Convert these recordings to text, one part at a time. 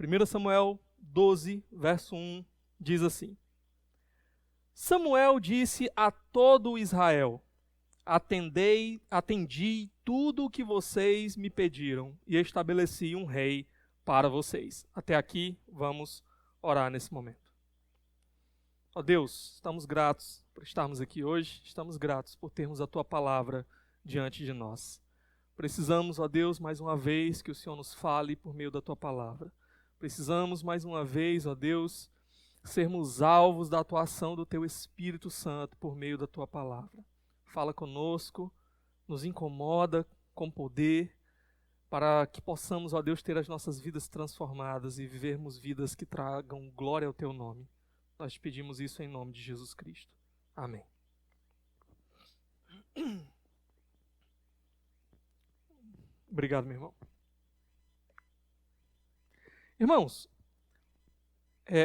1 Samuel 12, verso 1, diz assim: Samuel disse a todo Israel: atendi tudo o que vocês me pediram e estabeleci um rei para vocês. Até aqui, vamos orar nesse momento. Ó Deus, estamos gratos por estarmos aqui hoje, estamos gratos por termos a Tua palavra diante de nós. Precisamos, ó Deus, mais uma vez que o Senhor nos fale por meio da Tua palavra. Precisamos mais uma vez, ó Deus, sermos alvos da atuação do Teu Espírito Santo por meio da Tua palavra. Fala conosco, nos incomoda com poder, para que possamos, ó Deus, ter as nossas vidas transformadas e vivermos vidas que tragam glória ao Teu nome. Nós te pedimos isso em nome de Jesus Cristo. Amém. Obrigado, meu irmão. Irmãos,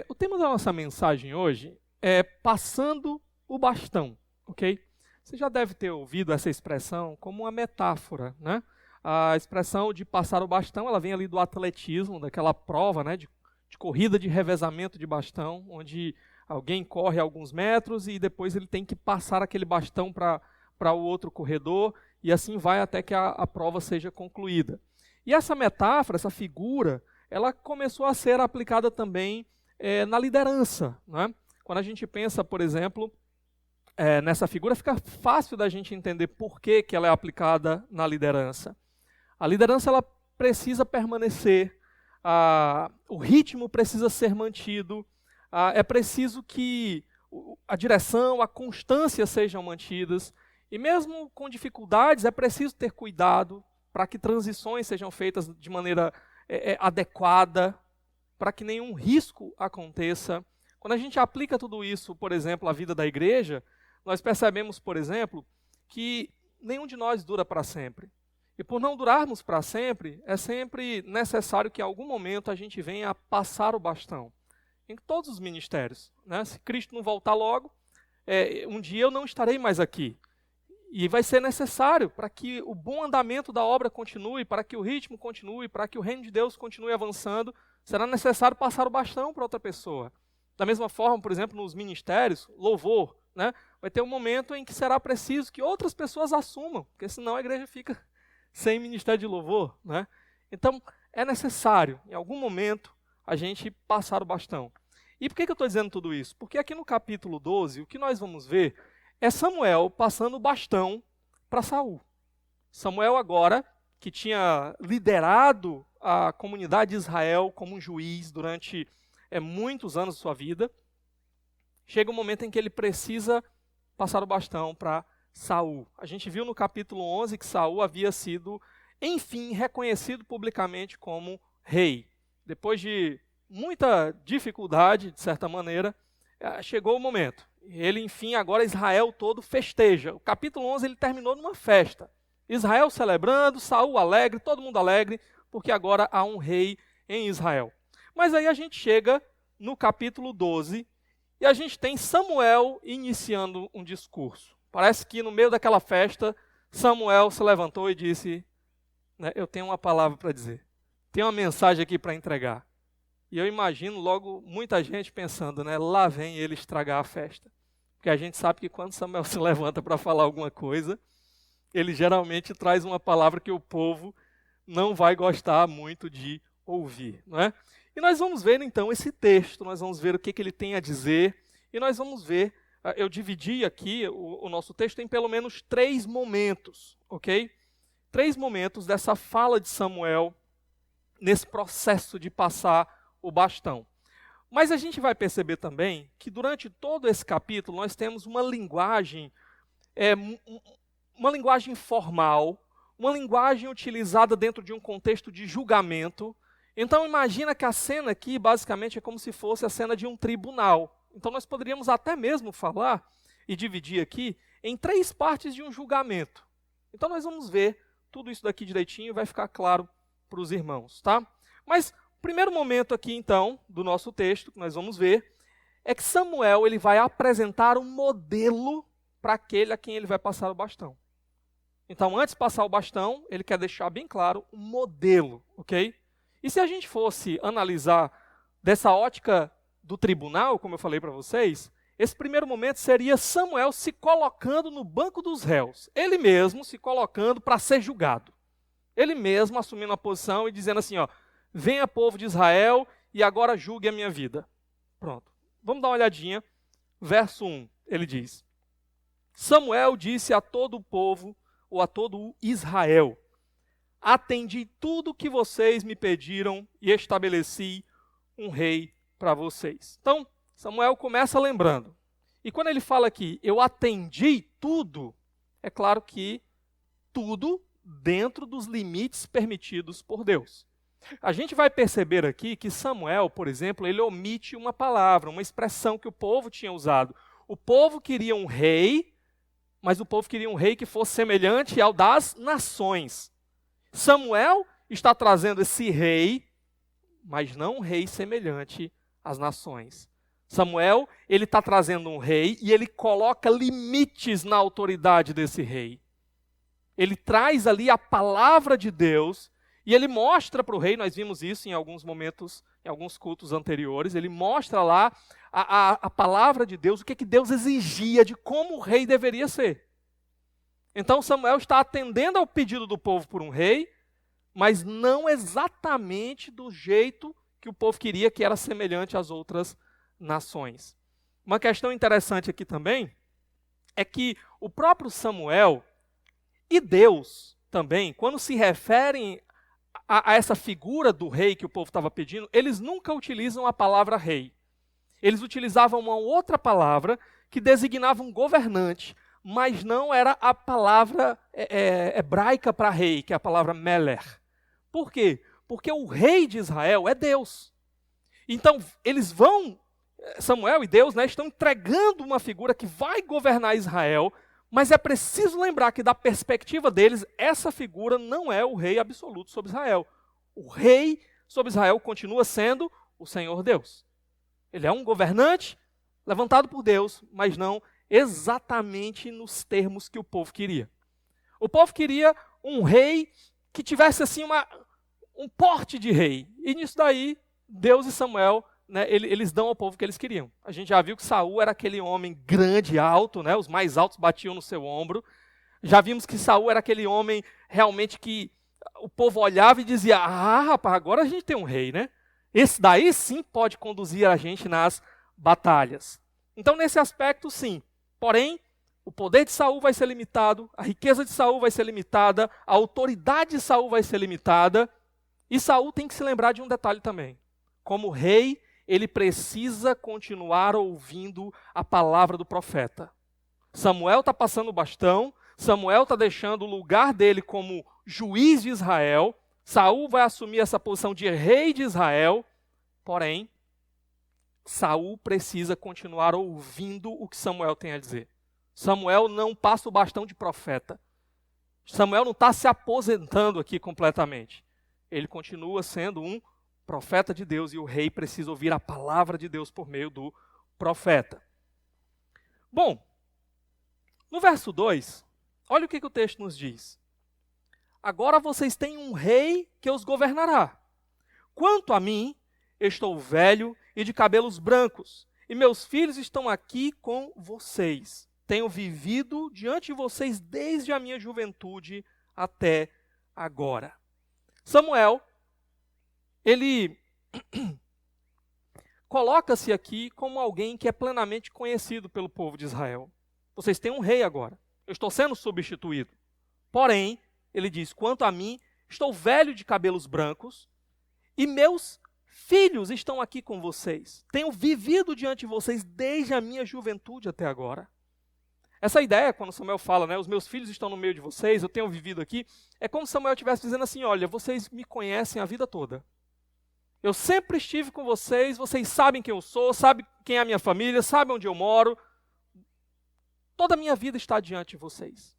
o tema da nossa mensagem hoje é passando o bastão, ok? Você já deve ter ouvido essa expressão como uma metáfora, né? A expressão de passar o bastão, ela vem ali do atletismo, daquela prova, né, de corrida de revezamento de bastão, onde alguém corre alguns metros e depois ele tem que passar aquele bastão para o outro corredor e assim vai até que a prova seja concluída. E essa metáfora, essa figura, ela começou a ser aplicada também na liderança, né? Quando a gente pensa, por exemplo, nessa figura, fica fácil da gente entender por que ela é aplicada na liderança. A liderança ela precisa permanecer, o ritmo precisa ser mantido, é preciso que a direção, a constância sejam mantidas, e mesmo com dificuldades é preciso ter cuidado para que transições sejam feitas de maneira adequada, para que nenhum risco aconteça. Quando a gente aplica tudo isso, por exemplo, à vida da igreja, nós percebemos, por exemplo, que nenhum de nós dura para sempre. E por não durarmos para sempre, é sempre necessário que em algum momento a gente venha a passar o bastão. Em todos os ministérios, né? Se Cristo não voltar logo, um dia eu não estarei mais aqui. E vai ser necessário para que o bom andamento da obra continue, para que o ritmo continue, para que o reino de Deus continue avançando, será necessário passar o bastão para outra pessoa. Da mesma forma, por exemplo, nos ministérios, louvor, né? Vai ter um momento em que será preciso que outras pessoas assumam, porque senão a igreja fica sem ministério de louvor, né? Então, é necessário, em algum momento, a gente passar o bastão. E por que eu estou dizendo tudo isso? Porque aqui no capítulo 12, o que nós vamos ver é Samuel passando o bastão para Saul. Samuel agora, que tinha liderado a comunidade de Israel como um juiz durante muitos anos de sua vida, chega um momento em que ele precisa passar o bastão para Saul. A gente viu no capítulo 11 que Saul havia sido, enfim, reconhecido publicamente como rei. Depois de muita dificuldade, de certa maneira, chegou o momento. Ele, enfim, agora Israel todo festeja. O capítulo 11 ele terminou numa festa. Israel celebrando, Saul alegre, todo mundo alegre, porque agora há um rei em Israel. Mas aí a gente chega no capítulo 12 e a gente tem Samuel iniciando um discurso. Parece que no meio daquela festa, Samuel se levantou e disse, né, eu tenho uma palavra para dizer, tenho uma mensagem aqui para entregar. E eu imagino logo muita gente pensando, né, lá vem ele estragar a festa. Porque a gente sabe que quando Samuel se levanta para falar alguma coisa, ele geralmente traz uma palavra que o povo não vai gostar muito de ouvir, não é? E nós vamos ver então esse texto, nós vamos ver o que ele tem a dizer, e nós vamos ver, eu dividi aqui o nosso texto em pelo menos 3 momentos, ok? 3 momentos dessa fala de Samuel, nesse processo de passar o bastão. Mas a gente vai perceber também que durante todo esse capítulo nós temos uma linguagem formal, uma linguagem utilizada dentro de um contexto de julgamento. Então imagina que a cena aqui basicamente é como se fosse a cena de um tribunal. Então nós poderíamos até mesmo falar e dividir aqui em 3 partes de um julgamento. Então nós vamos ver tudo isso daqui direitinho e vai ficar claro para os irmãos, tá? Mas o primeiro momento aqui então do nosso texto que nós vamos ver é que Samuel ele vai apresentar um modelo para aquele a quem ele vai passar o bastão. Então antes de passar o bastão, ele quer deixar bem claro um modelo, ok? E se a gente fosse analisar dessa ótica do tribunal, como eu falei para vocês, esse primeiro momento seria Samuel se colocando no banco dos réus. Ele mesmo se colocando para ser julgado. Ele mesmo assumindo a posição e dizendo assim, ó, venha povo de Israel e agora julgue a minha vida. Pronto. Vamos dar uma olhadinha. Verso 1, ele diz, Samuel disse a todo o povo, ou a todo o Israel, atendi tudo que vocês me pediram e estabeleci um rei para vocês. Então, Samuel começa lembrando. E quando ele fala aqui, eu atendi tudo, é claro que tudo dentro dos limites permitidos por Deus. A gente vai perceber aqui que Samuel, por exemplo, ele omite uma palavra, uma expressão que o povo tinha usado. O povo queria um rei, mas o povo queria um rei que fosse semelhante ao das nações. Samuel está trazendo esse rei, mas não um rei semelhante às nações. Samuel, ele está trazendo um rei e ele coloca limites na autoridade desse rei. Ele traz ali a palavra de Deus e ele mostra para o rei, nós vimos isso em alguns momentos, em alguns cultos anteriores, ele mostra lá a palavra de Deus, o que Deus exigia de como o rei deveria ser. Então Samuel está atendendo ao pedido do povo por um rei, mas não exatamente do jeito que o povo queria, que era semelhante às outras nações. Uma questão interessante aqui também é que o próprio Samuel e Deus também, quando se referem a essa figura do rei que o povo estava pedindo, eles nunca utilizam a palavra rei. Eles utilizavam uma outra palavra que designava um governante, mas não era a palavra hebraica para rei, que é a palavra Meler. Por quê? Porque o rei de Israel é Deus. Então, eles vão, Samuel e Deus, estão entregando uma figura que vai governar Israel, mas é preciso lembrar que, da perspectiva deles, essa figura não é o rei absoluto sobre Israel. O rei sobre Israel continua sendo o Senhor Deus. Ele é um governante levantado por Deus, mas não exatamente nos termos que o povo queria. O povo queria um rei que tivesse assim um porte de rei. E nisso daí, Deus e Samuel, eles dão ao povo o que eles queriam. A gente já viu que Saul era aquele homem grande, alto, os mais altos batiam no seu ombro. Já vimos que Saul era aquele homem realmente que o povo olhava e dizia, rapaz, agora a gente tem um rei, Esse daí sim pode conduzir a gente nas batalhas. Então, nesse aspecto, sim. Porém, o poder de Saul vai ser limitado, a riqueza de Saul vai ser limitada, a autoridade de Saul vai ser limitada. E Saul tem que se lembrar de um detalhe também. Como rei, ele precisa continuar ouvindo a palavra do profeta. Samuel está passando o bastão, Samuel está deixando o lugar dele como juiz de Israel, Saul vai assumir essa posição de rei de Israel, porém, Saul precisa continuar ouvindo o que Samuel tem a dizer. Samuel não passa o bastão de profeta. Samuel não está se aposentando aqui completamente. Ele continua sendo um profeta de Deus e o rei precisa ouvir a palavra de Deus por meio do profeta. Bom, no verso 2, olha o que o texto nos diz. Agora vocês têm um rei que os governará. Quanto a mim, estou velho e de cabelos brancos, e meus filhos estão aqui com vocês. Tenho vivido diante de vocês desde a minha juventude até agora. Samuel, ele coloca-se aqui como alguém que é plenamente conhecido pelo povo de Israel. Vocês têm um rei agora. Eu estou sendo substituído. Porém, ele diz, quanto a mim, estou velho de cabelos brancos e meus filhos estão aqui com vocês. Tenho vivido diante de vocês desde a minha juventude até agora. Essa ideia, quando Samuel fala, os meus filhos estão no meio de vocês, eu tenho vivido aqui, é como se Samuel estivesse dizendo assim, olha, vocês me conhecem a vida toda. Eu sempre estive com vocês, vocês sabem quem eu sou, sabem quem é a minha família, sabem onde eu moro. Toda a minha vida está diante de vocês.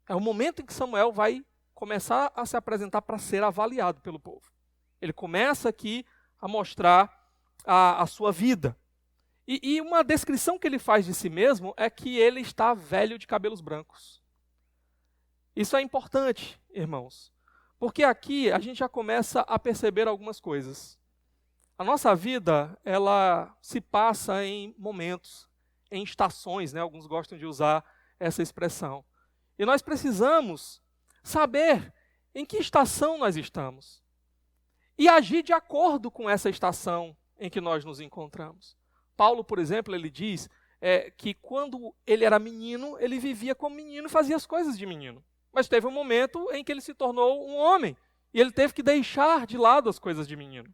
É o momento em que Samuel vai começar a se apresentar para ser avaliado pelo povo. Ele começa aqui a mostrar a sua vida. E uma descrição que ele faz de si mesmo é que ele está velho de cabelos brancos. Isso é importante, irmãos. Porque aqui a gente já começa a perceber algumas coisas. A nossa vida, ela se passa em momentos, em estações, né? Alguns gostam de usar essa expressão. E nós precisamos saber em que estação nós estamos e agir de acordo com essa estação em que nós nos encontramos. Paulo, por exemplo, ele diz que quando ele era menino, ele vivia como menino e fazia as coisas de menino. Mas teve um momento em que ele se tornou um homem e ele teve que deixar de lado as coisas de menino.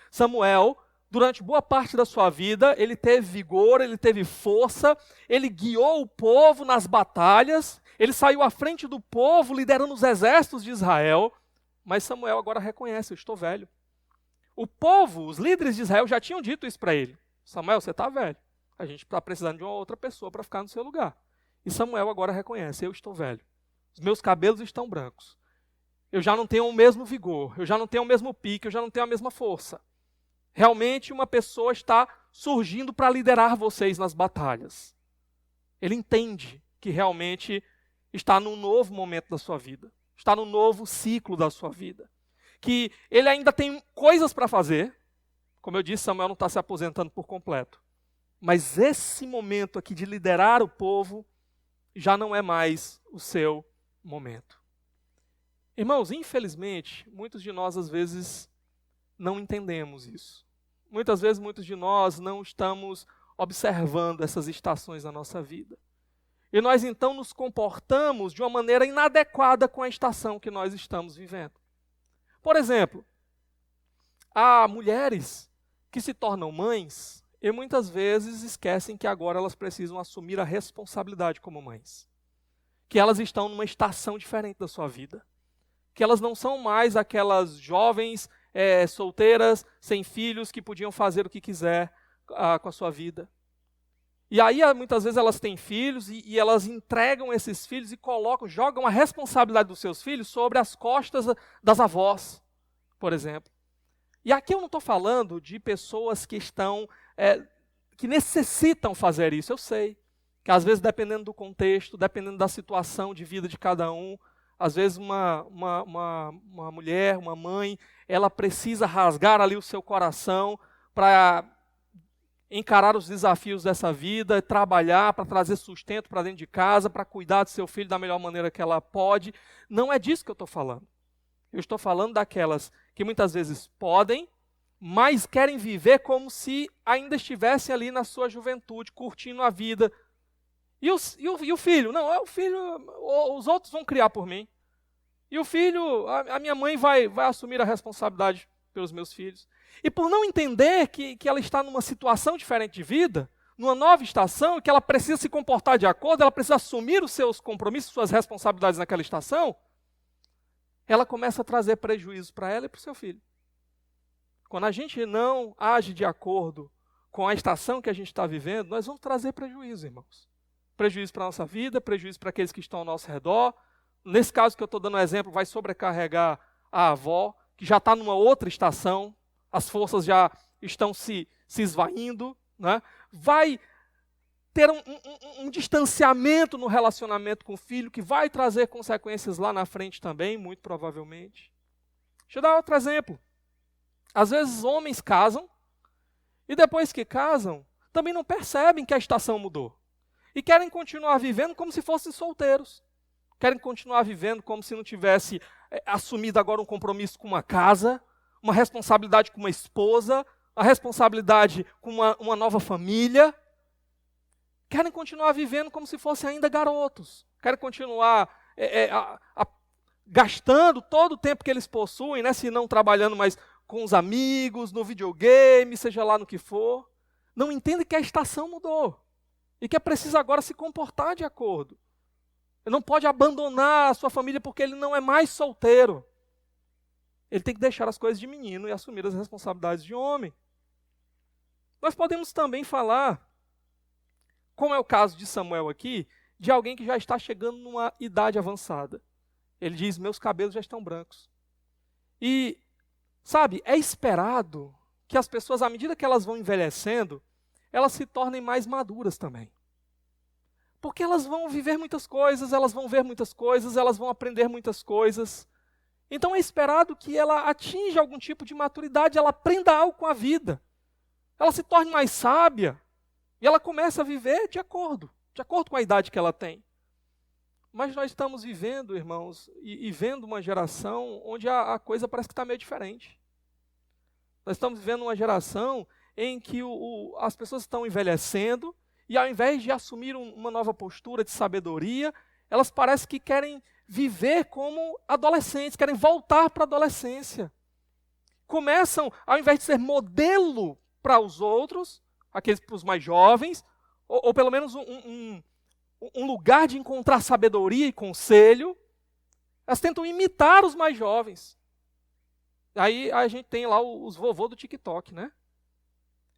Samuel, durante boa parte da sua vida, ele teve vigor, ele teve força, ele guiou o povo nas batalhas, ele saiu à frente do povo, liderando os exércitos de Israel, mas Samuel agora reconhece: eu estou velho. O povo, os líderes de Israel já tinham dito isso para ele: Samuel, você está velho, a gente está precisando de uma outra pessoa para ficar no seu lugar. E Samuel agora reconhece: eu estou velho, os meus cabelos estão brancos, eu já não tenho o mesmo vigor, eu já não tenho o mesmo pique, eu já não tenho a mesma força. Realmente uma pessoa está surgindo para liderar vocês nas batalhas. Ele entende que realmente está num novo momento da sua vida, está num novo ciclo da sua vida, que ele ainda tem coisas para fazer. Como eu disse, Samuel não está se aposentando por completo, mas esse momento aqui de liderar o povo já não é mais o seu momento. Irmãos, infelizmente, muitos de nós às vezes não entendemos isso. Muitas vezes, muitos de nós não estamos observando essas estações da nossa vida. E nós então nos comportamos de uma maneira inadequada com a estação que nós estamos vivendo. Por exemplo, há mulheres que se tornam mães e muitas vezes esquecem que agora elas precisam assumir a responsabilidade como mães. Que elas estão numa estação diferente da sua vida. Que elas não são mais aquelas jovens solteiras, sem filhos, que podiam fazer o que quiser com a sua vida. E aí, muitas vezes, elas têm filhos e elas entregam esses filhos e jogam a responsabilidade dos seus filhos sobre as costas das avós, por exemplo. E aqui eu não estou falando de pessoas que que necessitam fazer isso. Eu sei que às vezes, dependendo do contexto, dependendo da situação de vida de cada um, às vezes uma mulher, uma mãe, ela precisa rasgar ali o seu coração para encarar os desafios dessa vida, trabalhar para trazer sustento para dentro de casa, para cuidar do seu filho da melhor maneira que ela pode. Não é disso que eu estou falando. Eu estou falando daquelas que muitas vezes podem, mas querem viver como se ainda estivessem ali na sua juventude, curtindo a vida. E o filho? Não, o filho, os outros vão criar por mim. E o filho, a minha mãe vai assumir a responsabilidade pelos meus filhos. E por não entender que ela está numa situação diferente de vida, numa nova estação, e que ela precisa se comportar de acordo, ela precisa assumir os seus compromissos, suas responsabilidades naquela estação, ela começa a trazer prejuízo para ela e para o seu filho. Quando a gente não age de acordo com a estação que a gente está vivendo, nós vamos trazer prejuízo, irmãos. Prejuízo para a nossa vida, prejuízo para aqueles que estão ao nosso redor. Nesse caso que eu estou dando um exemplo, vai sobrecarregar a avó, que já está numa outra estação, as forças já estão se esvaindo, né? Vai ter um distanciamento no relacionamento com o filho, que vai trazer consequências lá na frente também, muito provavelmente. Deixa eu dar outro exemplo. Às vezes homens casam, e depois que casam, também não percebem que a estação mudou. E querem continuar vivendo como se fossem solteiros. Querem continuar vivendo como se não tivesse assumido agora um compromisso com uma casa, uma responsabilidade com uma esposa, a responsabilidade com uma nova família. Querem continuar vivendo como se fossem ainda garotos. Querem continuar gastando todo o tempo que eles possuem, né, se não trabalhando mais com os amigos, no videogame, seja lá no que for. Não entendem que a estação mudou e que é preciso agora se comportar de acordo. Ele não pode abandonar a sua família porque ele não é mais solteiro. Ele tem que deixar as coisas de menino e assumir as responsabilidades de homem. Nós podemos também falar, como é o caso de Samuel aqui, de alguém que já está chegando numa idade avançada. Ele diz: meus cabelos já estão brancos. E, sabe, é esperado que as pessoas, à medida que elas vão envelhecendo, elas se tornem mais maduras também. Porque elas vão viver muitas coisas, elas vão ver muitas coisas, elas vão aprender muitas coisas. Então é esperado que ela atinja algum tipo de maturidade, ela aprenda algo com a vida. Ela se torne mais sábia e ela começa a viver de acordo com a idade que ela tem. Mas nós estamos vivendo, irmãos, e vendo uma geração onde a coisa parece que está meio diferente. Nós estamos vivendo uma geração em que as pessoas estão envelhecendo e ao invés de assumir uma nova postura de sabedoria, elas parecem que querem viver como adolescentes, querem voltar para a adolescência. Começam, ao invés de ser modelo para os outros, aqueles para os mais jovens, ou pelo menos um lugar de encontrar sabedoria e conselho, elas tentam imitar os mais jovens. Aí a gente tem lá os vovô do TikTok, né?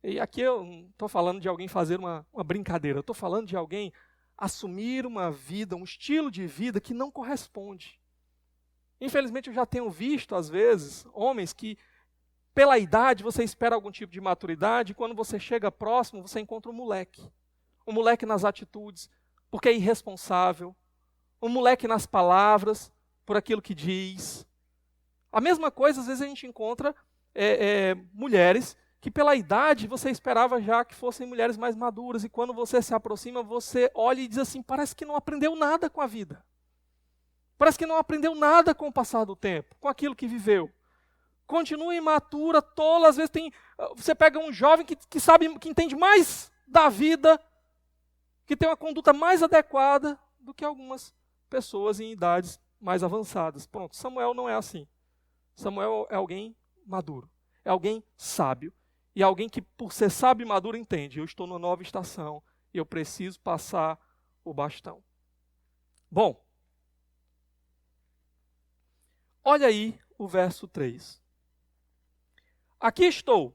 E aqui eu não estou falando de alguém fazer uma brincadeira, eu estou falando de alguém assumir uma vida, um estilo de vida que não corresponde. Infelizmente eu já tenho visto, às vezes, homens que, pela idade, você espera algum tipo de maturidade, e quando você chega próximo, você encontra um moleque nas atitudes, porque é irresponsável, um moleque nas palavras, por aquilo que diz. A mesma coisa, às vezes, a gente encontra mulheres que pela idade você esperava já que fossem mulheres mais maduras, e quando você se aproxima, você olha e diz assim, parece que não aprendeu nada com a vida. Parece que não aprendeu nada com o passar do tempo, com aquilo que viveu. Continua imatura, tola, às vezes você pega um jovem que sabe, que entende mais da vida, que tem uma conduta mais adequada do que algumas pessoas em idades mais avançadas. Pronto, Samuel não é assim. Samuel é alguém maduro, é alguém sábio. E alguém que, por ser sábio e maduro, entende, eu estou numa nova estação e eu preciso passar o bastão. Bom, olha aí o verso 3. Aqui estou.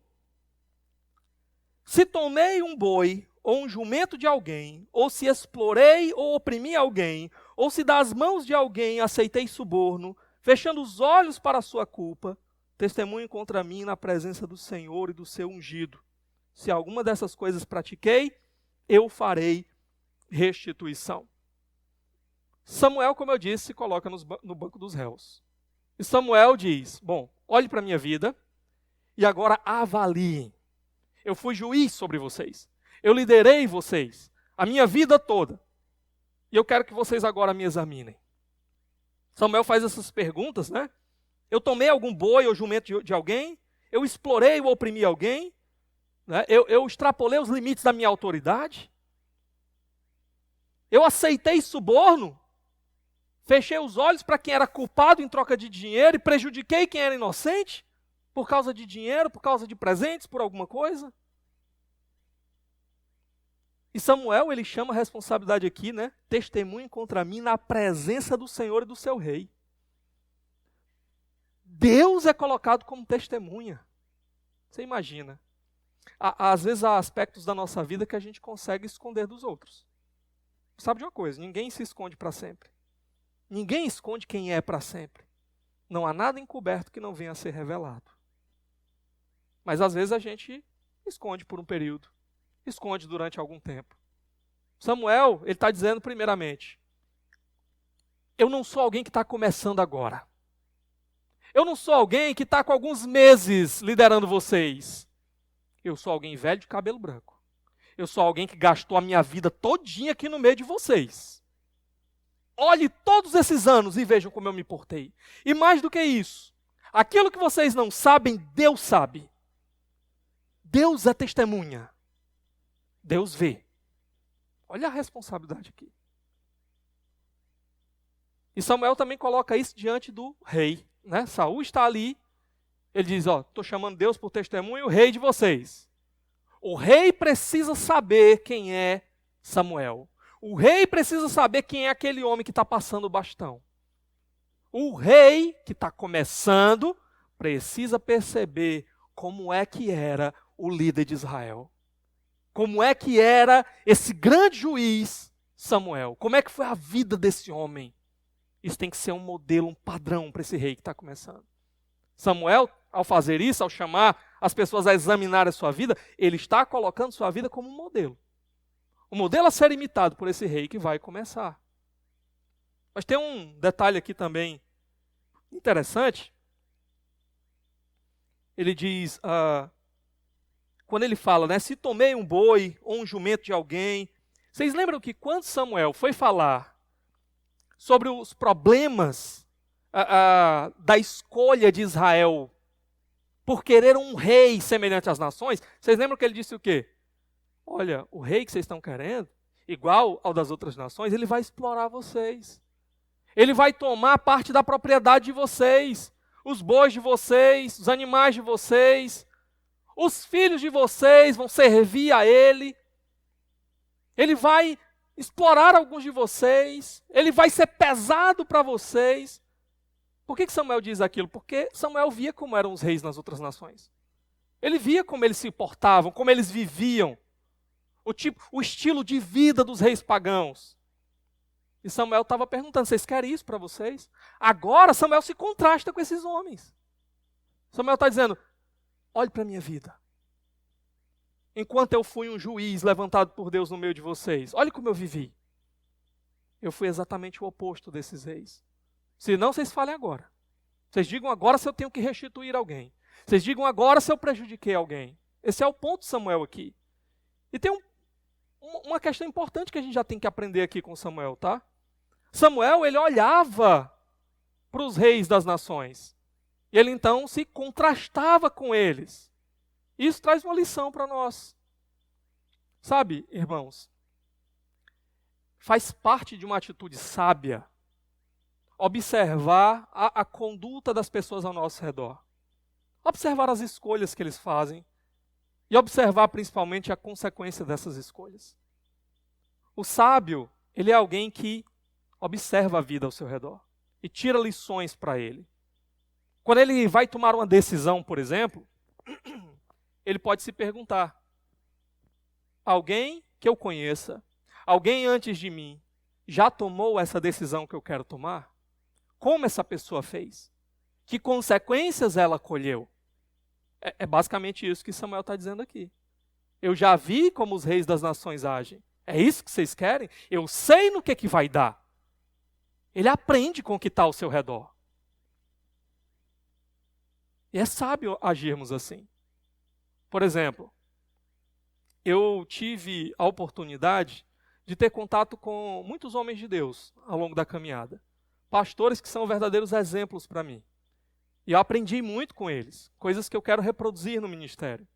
Se tomei um boi ou um jumento de alguém, ou se explorei ou oprimi alguém, ou se das mãos de alguém aceitei suborno, fechando os olhos para a sua culpa, testemunho contra mim na presença do Senhor e do seu ungido. Se alguma dessas coisas pratiquei, eu farei restituição. Samuel, como eu disse, se coloca no banco dos réus. E Samuel diz, bom, olhe para a minha vida e agora avaliem. Eu fui juiz sobre vocês. Eu liderei vocês a minha vida toda. E eu quero que vocês agora me examinem. Samuel faz essas perguntas, né? Eu tomei algum boi ou jumento de alguém? Eu explorei ou oprimi alguém? Né? Eu extrapolei os limites da minha autoridade? Eu aceitei suborno? Fechei os olhos para quem era culpado em troca de dinheiro e prejudiquei quem era inocente? Por causa de dinheiro, por causa de presentes, por alguma coisa? E Samuel, ele chama a responsabilidade aqui, né? Testemunho contra mim na presença do Senhor e do seu rei. Deus é colocado como testemunha. Você imagina. Às vezes há aspectos da nossa vida que a gente consegue esconder dos outros. Sabe de uma coisa? Ninguém se esconde para sempre. Ninguém esconde quem é para sempre. Não há nada encoberto que não venha a ser revelado. Mas às vezes a gente esconde por um período. Esconde durante algum tempo. Samuel, ele está dizendo primeiramente, eu não sou alguém que está começando agora. Eu não sou alguém que está com alguns meses liderando vocês. Eu sou alguém velho de cabelo branco. Eu sou alguém que gastou a minha vida todinha aqui no meio de vocês. Olhe todos esses anos e vejam como eu me portei. E mais do que isso, aquilo que vocês não sabem, Deus sabe. Deus é testemunha. Deus vê. Olha a responsabilidade aqui. E Samuel também coloca isso diante do rei. Né? Saul está ali, ele diz, estou chamando Deus por testemunho, o rei de vocês. O rei precisa saber quem é Samuel. O rei precisa saber quem é aquele homem que está passando o bastão. O rei que está começando precisa perceber como é que era o líder de Israel. Como é que era esse grande juiz Samuel. Como é que foi a vida desse homem. Isso tem que ser um modelo, um padrão para esse rei que está começando. Samuel, ao fazer isso, ao chamar as pessoas a examinar a sua vida, ele está colocando sua vida como um modelo. Um modelo a ser imitado por esse rei que vai começar. Mas tem um detalhe aqui também interessante, ele diz, quando ele fala, né, se tomei um boi ou um jumento de alguém, vocês lembram que quando Samuel foi falar sobre os problemas da escolha de Israel por querer um rei semelhante às nações, vocês lembram que ele disse o quê? Olha, o rei que vocês estão querendo, igual ao das outras nações, ele vai explorar vocês. Ele vai tomar parte da propriedade de vocês, os bois de vocês, os animais de vocês, os filhos de vocês vão servir a ele. Ele vai explorar alguns de vocês, ele vai ser pesado para vocês. Por que Samuel diz aquilo? Porque Samuel via como eram os reis nas outras nações. Ele via como eles se portavam, como eles viviam, o estilo de vida dos reis pagãos. E Samuel estava perguntando, vocês querem isso para vocês? Agora Samuel se contrasta com esses homens. Samuel está dizendo, olhe para a minha vida. Enquanto eu fui um juiz levantado por Deus no meio de vocês, olhe como eu vivi. Eu fui exatamente o oposto desses reis. Se não, vocês falem agora. Vocês digam agora se eu tenho que restituir alguém. Vocês digam agora se eu prejudiquei alguém. Esse é o ponto de Samuel aqui. E tem uma questão importante que a gente já tem que aprender aqui com Samuel, tá? Samuel, ele olhava para os reis das nações. E ele então se contrastava com eles. Isso traz uma lição para nós. Sabe, irmãos, faz parte de uma atitude sábia observar a conduta das pessoas ao nosso redor. Observar as escolhas que eles fazem e observar principalmente a consequência dessas escolhas. O sábio, ele é alguém que observa a vida ao seu redor e tira lições para ele. Quando ele vai tomar uma decisão, por exemplo, ele pode se perguntar, alguém que eu conheça, alguém antes de mim, já tomou essa decisão que eu quero tomar? Como essa pessoa fez? Que consequências ela colheu? É basicamente isso que Samuel está dizendo aqui. Eu já vi como os reis das nações agem. É isso que vocês querem? Eu sei no que vai dar. Ele aprende com o que está ao seu redor. E é sábio agirmos assim. Por exemplo, eu tive a oportunidade de ter contato com muitos homens de Deus ao longo da caminhada. Pastores que são verdadeiros exemplos para mim. E eu aprendi muito com eles, coisas que eu quero reproduzir no ministério.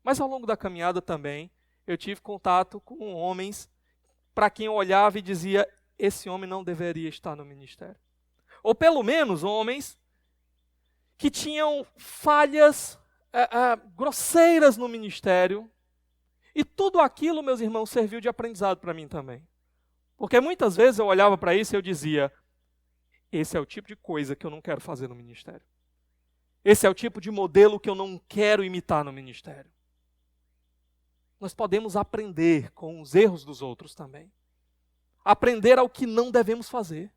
Mas ao longo da caminhada também, eu tive contato com homens para quem eu olhava e dizia, esse homem não deveria estar no ministério. Ou pelo menos homens que tinham falhas grosseiras no ministério. E tudo aquilo, meus irmãos, serviu de aprendizado para mim também. Porque muitas vezes eu olhava para isso e eu dizia, esse é o tipo de coisa que eu não quero fazer no ministério. Esse é o tipo de modelo que eu não quero imitar no ministério. Nós podemos aprender com os erros dos outros também. Aprender ao que não devemos fazer.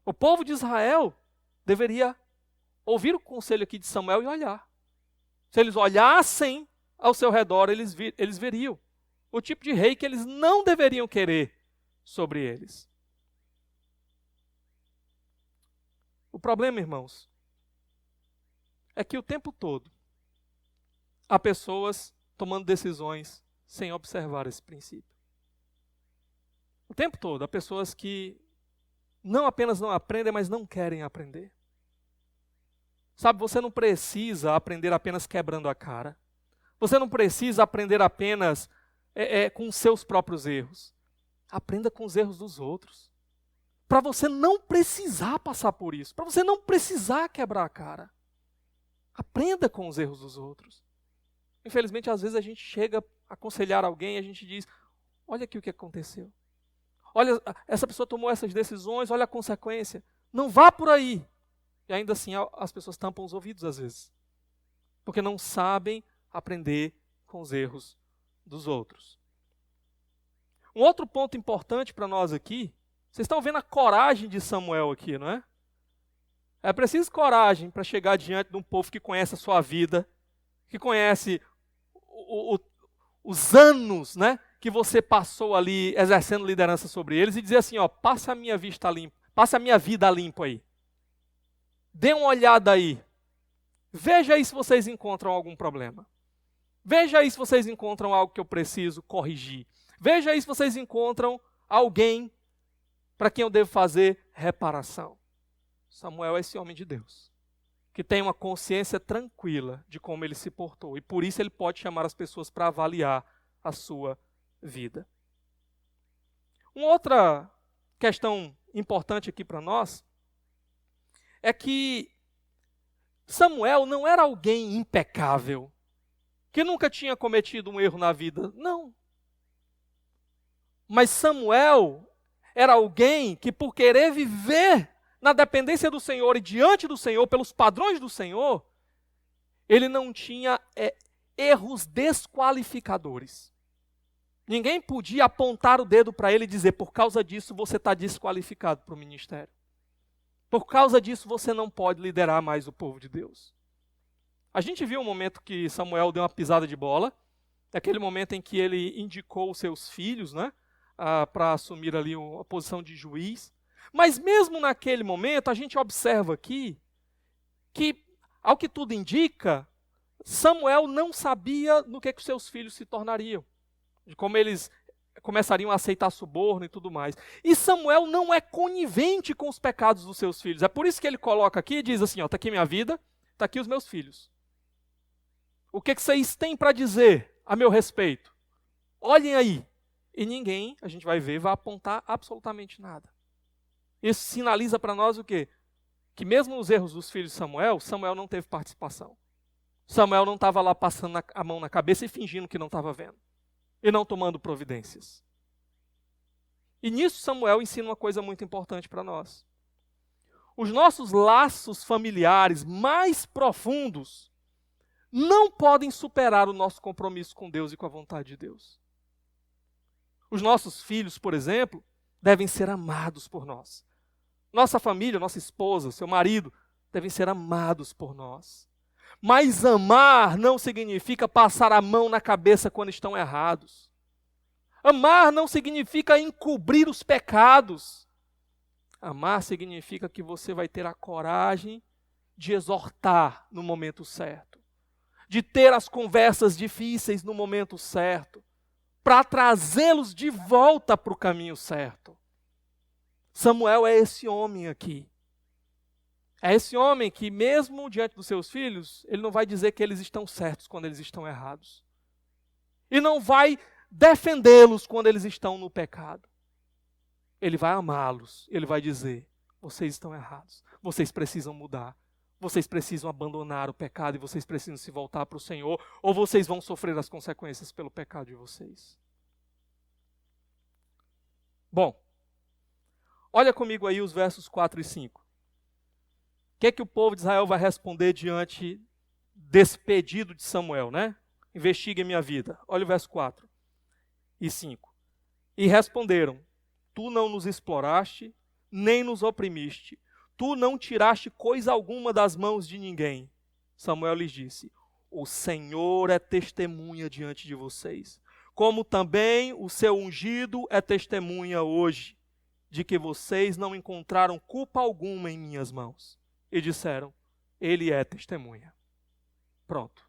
O povo de Israel deveria ouvir o conselho aqui de Samuel e olhar. Se eles olhassem ao seu redor, eles veriam o tipo de rei que eles não deveriam querer sobre eles. O problema, irmãos, é que o tempo todo há pessoas tomando decisões sem observar esse princípio. O tempo todo há pessoas que não apenas não aprendem, mas não querem aprender. Sabe, você não precisa aprender apenas quebrando a cara. Você não precisa aprender apenas com os seus próprios erros. Aprenda com os erros dos outros. Para você não precisar passar por isso. Para você não precisar quebrar a cara. Aprenda com os erros dos outros. Infelizmente, às vezes a gente chega a aconselhar alguém e a gente diz, olha aqui o que aconteceu. Olha, essa pessoa tomou essas decisões, olha a consequência. Não vá por aí. E ainda assim as pessoas tampam os ouvidos às vezes. Porque não sabem aprender com os erros dos outros. Um outro ponto importante para nós aqui, vocês estão vendo a coragem de Samuel aqui, não é? É preciso coragem para chegar diante de um povo que conhece a sua vida, que conhece os anos, né, que você passou ali exercendo liderança sobre eles e dizer assim, ó, passa a minha vida a limpo aí. Dê uma olhada aí. Veja aí se vocês encontram algum problema. Veja aí se vocês encontram algo que eu preciso corrigir. Veja aí se vocês encontram alguém para quem eu devo fazer reparação. Samuel é esse homem de Deus, que tem uma consciência tranquila de como ele se portou. E por isso ele pode chamar as pessoas para avaliar a sua vida. Uma outra questão importante aqui para nós é que Samuel não era alguém impecável, que nunca tinha cometido um erro na vida. Não. Mas Samuel era alguém que, por querer viver na dependência do Senhor e diante do Senhor, pelos padrões do Senhor, ele não tinha erros desqualificadores. Ninguém podia apontar o dedo para ele e dizer, por causa disso você está desqualificado para o ministério. Por causa disso você não pode liderar mais o povo de Deus. A gente viu um momento que Samuel deu uma pisada de bola, aquele momento em que ele indicou os seus filhos, né, para assumir ali a posição de juiz. Mas mesmo naquele momento, a gente observa aqui que, ao que tudo indica, Samuel não sabia no que os seus filhos se tornariam, de como eles começariam a aceitar suborno e tudo mais. E Samuel não é conivente com os pecados dos seus filhos. É por isso que ele coloca aqui e diz assim, está aqui minha vida, está aqui os meus filhos. O que vocês têm para dizer a meu respeito? Olhem aí. E ninguém, a gente vai ver, vai apontar absolutamente nada. Isso sinaliza para nós o quê? Que mesmo nos erros dos filhos de Samuel, Samuel não teve participação. Samuel não estava lá passando a mão na cabeça e fingindo que não estava vendo. E não tomando providências. E nisso Samuel ensina uma coisa muito importante para nós. Os nossos laços familiares mais profundos não podem superar o nosso compromisso com Deus e com a vontade de Deus. Os nossos filhos, por exemplo, devem ser amados por nós. Nossa família, nossa esposa, seu marido, devem ser amados por nós. Mas amar não significa passar a mão na cabeça quando estão errados. Amar não significa encobrir os pecados. Amar significa que você vai ter a coragem de exortar no momento certo, de ter as conversas difíceis no momento certo, para trazê-los de volta para o caminho certo. Samuel é esse homem aqui. É esse homem que, mesmo diante dos seus filhos, ele não vai dizer que eles estão certos quando eles estão errados. E não vai defendê-los quando eles estão no pecado. Ele vai amá-los. Ele vai dizer, vocês estão errados. Vocês precisam mudar. Vocês precisam abandonar o pecado e vocês precisam se voltar para o Senhor, ou vocês vão sofrer as consequências pelo pecado de vocês. Bom, olha comigo aí os versos 4 e 5. O que é que o povo de Israel vai responder diante desse pedido de Samuel, né? Investigue a minha vida. Olha o verso 4 e 5. E responderam, tu não nos exploraste, nem nos oprimiste. Tu não tiraste coisa alguma das mãos de ninguém. Samuel lhes disse, o Senhor é testemunha diante de vocês, como também o seu ungido é testemunha hoje, de que vocês não encontraram culpa alguma em minhas mãos. E disseram, ele é testemunha. Pronto.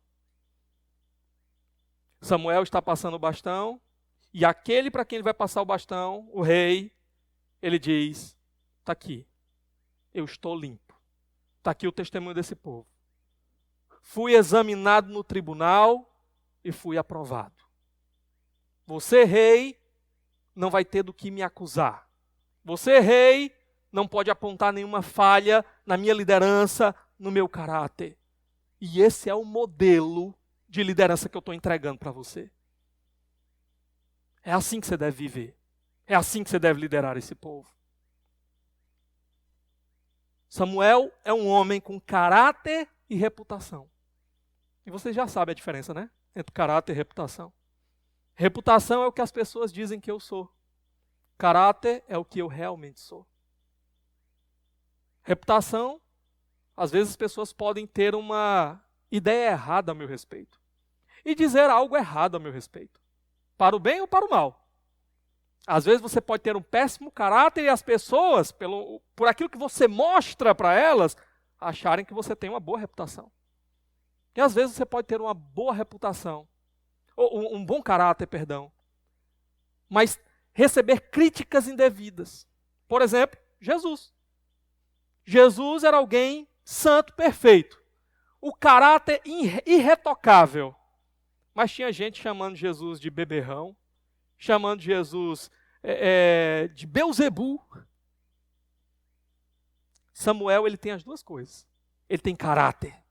Samuel está passando o bastão, e aquele para quem ele vai passar o bastão, o rei, ele diz, está aqui, eu estou limpo. Está aqui o testemunho desse povo. Fui examinado no tribunal e fui aprovado. Você, rei, não vai ter do que me acusar. Você, rei, não pode apontar nenhuma falha na minha liderança, no meu caráter. E esse é o modelo de liderança que eu estou entregando para você. É assim que você deve viver. É assim que você deve liderar esse povo. Samuel é um homem com caráter e reputação. E você já sabe a diferença, né? Entre caráter e reputação. Reputação é o que as pessoas dizem que eu sou. Caráter é o que eu realmente sou. Reputação, às vezes as pessoas podem ter uma ideia errada a meu respeito. E dizer algo errado a meu respeito. Para o bem ou para o mal. Às vezes você pode ter um péssimo caráter e as pessoas, por aquilo que você mostra para elas, acharem que você tem uma boa reputação. E às vezes você pode ter uma boa reputação, ou um bom caráter, perdão, mas receber críticas indevidas. Por exemplo, Jesus. Jesus era alguém santo, perfeito. O caráter irretocável. Mas tinha gente chamando Jesus de beberrão, chamando Jesus de Beelzebu. Samuel, ele tem as duas coisas. Ele tem caráter.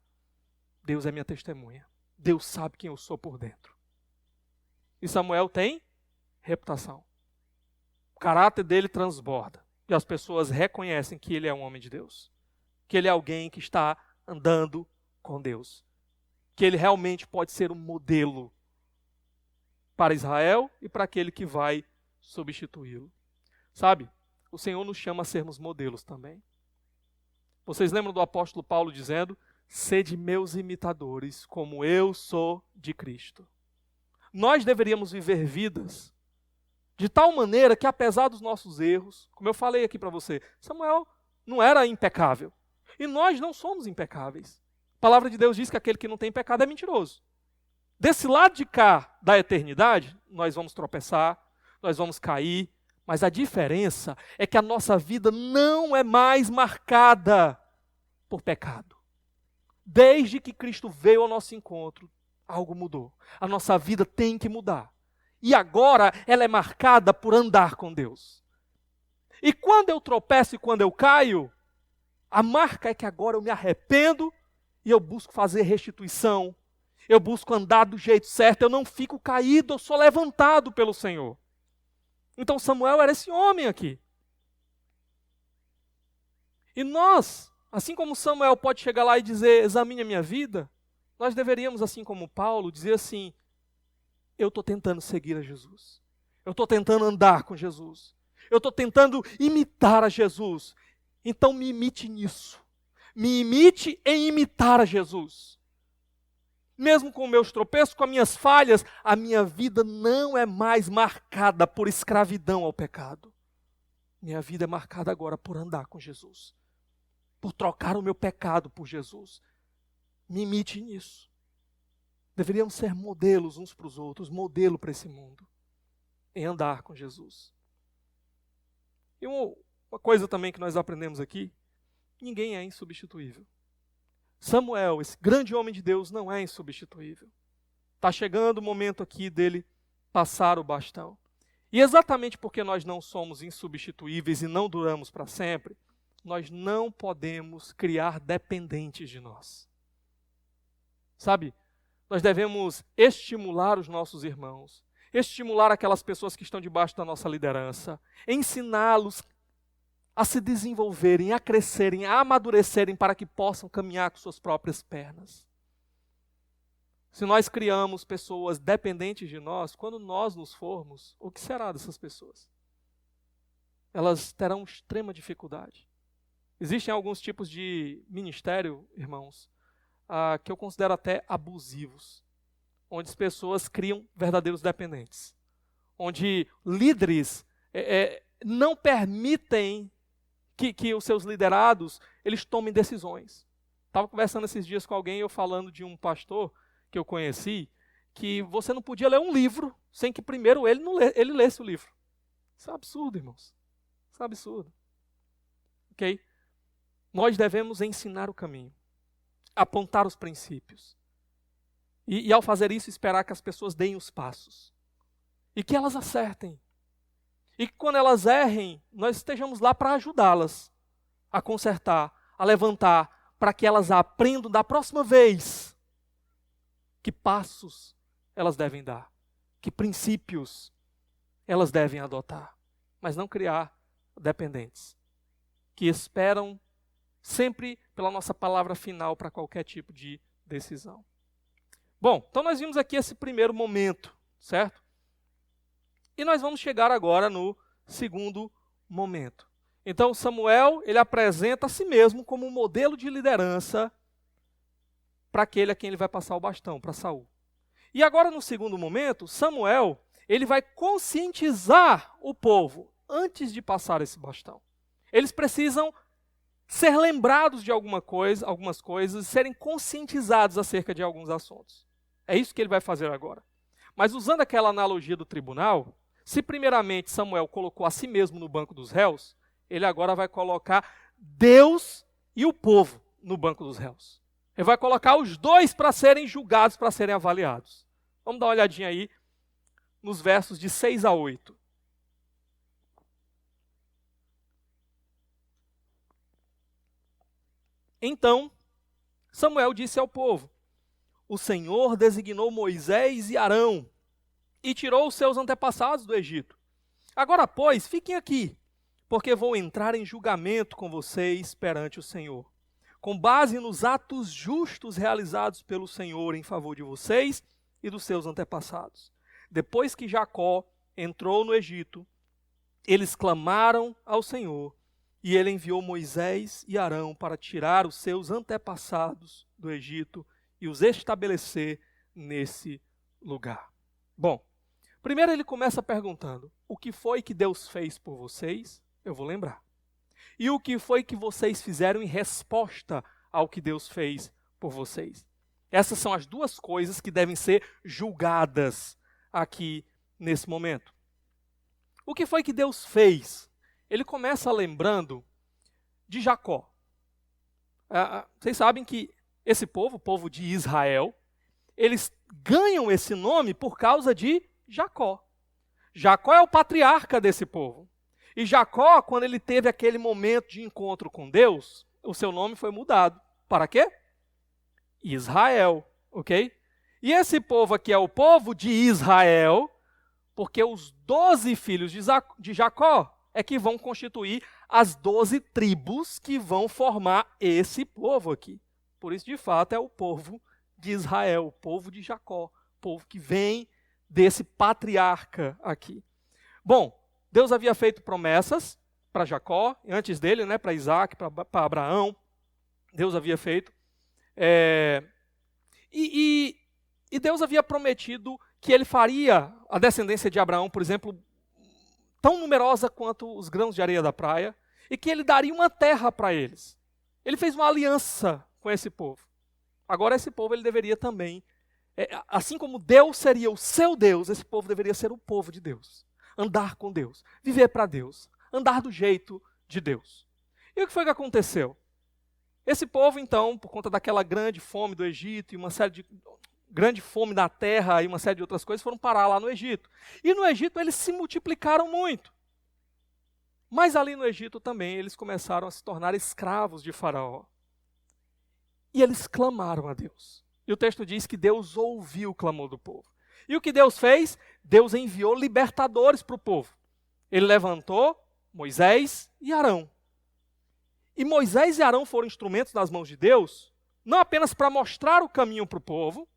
Deus é minha testemunha. Deus sabe quem eu sou por dentro. E Samuel tem reputação. O caráter dele transborda. E as pessoas reconhecem que ele é um homem de Deus. Que ele é alguém que está andando com Deus. Que ele realmente pode ser um modelo para Israel e para aquele que vai substituí-lo. Sabe, o Senhor nos chama a sermos modelos também. Vocês lembram do apóstolo Paulo dizendo: sede meus imitadores, como eu sou de Cristo. Nós deveríamos viver vidas de tal maneira que, apesar dos nossos erros, como eu falei aqui para você, Samuel não era impecável. E nós não somos impecáveis. A palavra de Deus diz que aquele que não tem pecado é mentiroso. Desse lado de cá da eternidade, nós vamos tropeçar, nós vamos cair, mas a diferença é que a nossa vida não é mais marcada por pecado. Desde que Cristo veio ao nosso encontro, algo mudou. A nossa vida tem que mudar. E agora ela é marcada por andar com Deus. E quando eu tropeço e quando eu caio, a marca é que agora eu me arrependo e eu busco fazer restituição. Eu busco andar do jeito certo, eu não fico caído, eu sou levantado pelo Senhor. Então Samuel era esse homem aqui. E nós, assim como Samuel pode chegar lá e dizer, examine a minha vida, nós deveríamos, assim como Paulo, dizer assim, eu estou tentando seguir a Jesus. Eu estou tentando andar com Jesus. Eu estou tentando imitar a Jesus. Então me imite nisso. Me imite em imitar a Jesus. Mesmo com meus tropeços, com as minhas falhas, a minha vida não é mais marcada por escravidão ao pecado. Minha vida é marcada agora por andar com Jesus. Por trocar o meu pecado por Jesus. Me imite nisso. Deveríamos ser modelos uns para os outros, modelo para esse mundo, em andar com Jesus. E uma coisa também que nós aprendemos aqui, ninguém é insubstituível. Samuel, esse grande homem de Deus, não é insubstituível. Está chegando o momento aqui dele passar o bastão. E exatamente porque nós não somos insubstituíveis e não duramos para sempre, nós não podemos criar dependentes de nós. Sabe, nós devemos estimular os nossos irmãos, estimular aquelas pessoas que estão debaixo da nossa liderança, ensiná-los a se desenvolverem, a crescerem, a amadurecerem para que possam caminhar com suas próprias pernas. Se nós criamos pessoas dependentes de nós, quando nós nos formos, o que será dessas pessoas? Elas terão extrema dificuldade. Existem alguns tipos de ministério, irmãos, que eu considero até abusivos, onde as pessoas criam verdadeiros dependentes, onde líderes não permitem que os seus liderados eles tomem decisões. Estava conversando esses dias com alguém, eu falando de um pastor que eu conheci, que você não podia ler um livro sem que primeiro ele lesse o livro. Isso é absurdo, irmãos. Isso é absurdo. Ok? Nós devemos ensinar o caminho, apontar os princípios. E ao fazer isso, esperar que as pessoas deem os passos. E que elas acertem. E que quando elas errem, nós estejamos lá para ajudá-las a consertar, a levantar, para que elas aprendam da próxima vez que passos elas devem dar, que princípios elas devem adotar, mas não criar dependentes, que esperam sempre pela nossa palavra final para qualquer tipo de decisão. Bom, então nós vimos aqui esse primeiro momento, certo? E nós vamos chegar agora no segundo momento. Então Samuel, ele apresenta a si mesmo como um modelo de liderança para aquele a quem ele vai passar o bastão, para Saul. E agora no segundo momento, Samuel, ele vai conscientizar o povo antes de passar esse bastão. Eles precisam ser lembrados de algumas coisas, serem conscientizados acerca de alguns assuntos. É isso que ele vai fazer agora. Mas usando aquela analogia do tribunal, se primeiramente Samuel colocou a si mesmo no banco dos réus, ele agora vai colocar Deus e o povo no banco dos réus. Ele vai colocar os dois para serem julgados, para serem avaliados. Vamos dar uma olhadinha aí nos versos de 6 a 8. Então, Samuel disse ao povo: o Senhor designou Moisés e Arão e tirou os seus antepassados do Egito. Agora, pois, fiquem aqui, porque vou entrar em julgamento com vocês perante o Senhor, com base nos atos justos realizados pelo Senhor em favor de vocês e dos seus antepassados. Depois que Jacó entrou no Egito, eles clamaram ao Senhor, e ele enviou Moisés e Arão para tirar os seus antepassados do Egito e os estabelecer nesse lugar. Bom, primeiro ele começa perguntando: o que foi que Deus fez por vocês? Eu vou lembrar. E o que foi que vocês fizeram em resposta ao que Deus fez por vocês? Essas são as duas coisas que devem ser julgadas aqui nesse momento. O que foi que Deus fez? Ele começa lembrando de Jacó. Vocês sabem que esse povo, o povo de Israel, eles ganham esse nome por causa de Jacó. Jacó é o patriarca desse povo. E Jacó, quando ele teve aquele momento de encontro com Deus, o seu nome foi mudado. Para quê? Israel, ok? E esse povo aqui é o povo de Israel, porque os 12 filhos de Jacó é que vão constituir as 12 tribos que vão formar esse povo aqui. Por isso, de fato, é o povo de Israel, o povo de Jacó, o povo que vem desse patriarca aqui. Bom, Deus havia feito promessas para Jacó, antes dele, né, para Isaac, para Abraão. Deus havia feito. E Deus havia prometido que ele faria a descendência de Abraão, por exemplo, tão numerosa quanto os grãos de areia da praia, e que ele daria uma terra para eles. Ele fez uma aliança com esse povo. Agora esse povo ele deveria também, assim como Deus seria o seu Deus, esse povo deveria ser o povo de Deus. Andar com Deus, viver para Deus, andar do jeito de Deus. E o que foi que aconteceu? Esse povo, então, por conta daquela grande fome do Egito e uma série de grande fome da terra e uma série de outras coisas, foram parar lá no Egito. E no Egito eles se multiplicaram muito. Mas ali no Egito também eles começaram a se tornar escravos de Faraó. E eles clamaram a Deus. E o texto diz que Deus ouviu o clamor do povo. E o que Deus fez? Deus enviou libertadores para o povo. Ele levantou Moisés e Arão. E Moisés e Arão foram instrumentos nas mãos de Deus, não apenas para mostrar o caminho para o povo,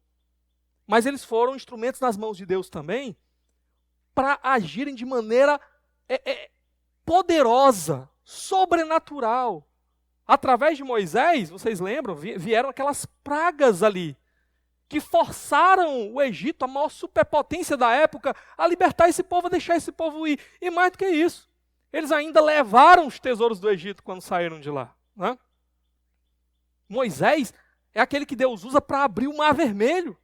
mas eles foram instrumentos nas mãos de Deus também para agirem de maneira poderosa, sobrenatural. Através de Moisés, vocês lembram, vieram aquelas pragas ali, que forçaram o Egito, a maior superpotência da época, a libertar esse povo, a deixar esse povo ir. E mais do que isso, eles ainda levaram os tesouros do Egito quando saíram de lá. Né? Moisés é aquele que Deus usa para abrir o Mar Vermelho,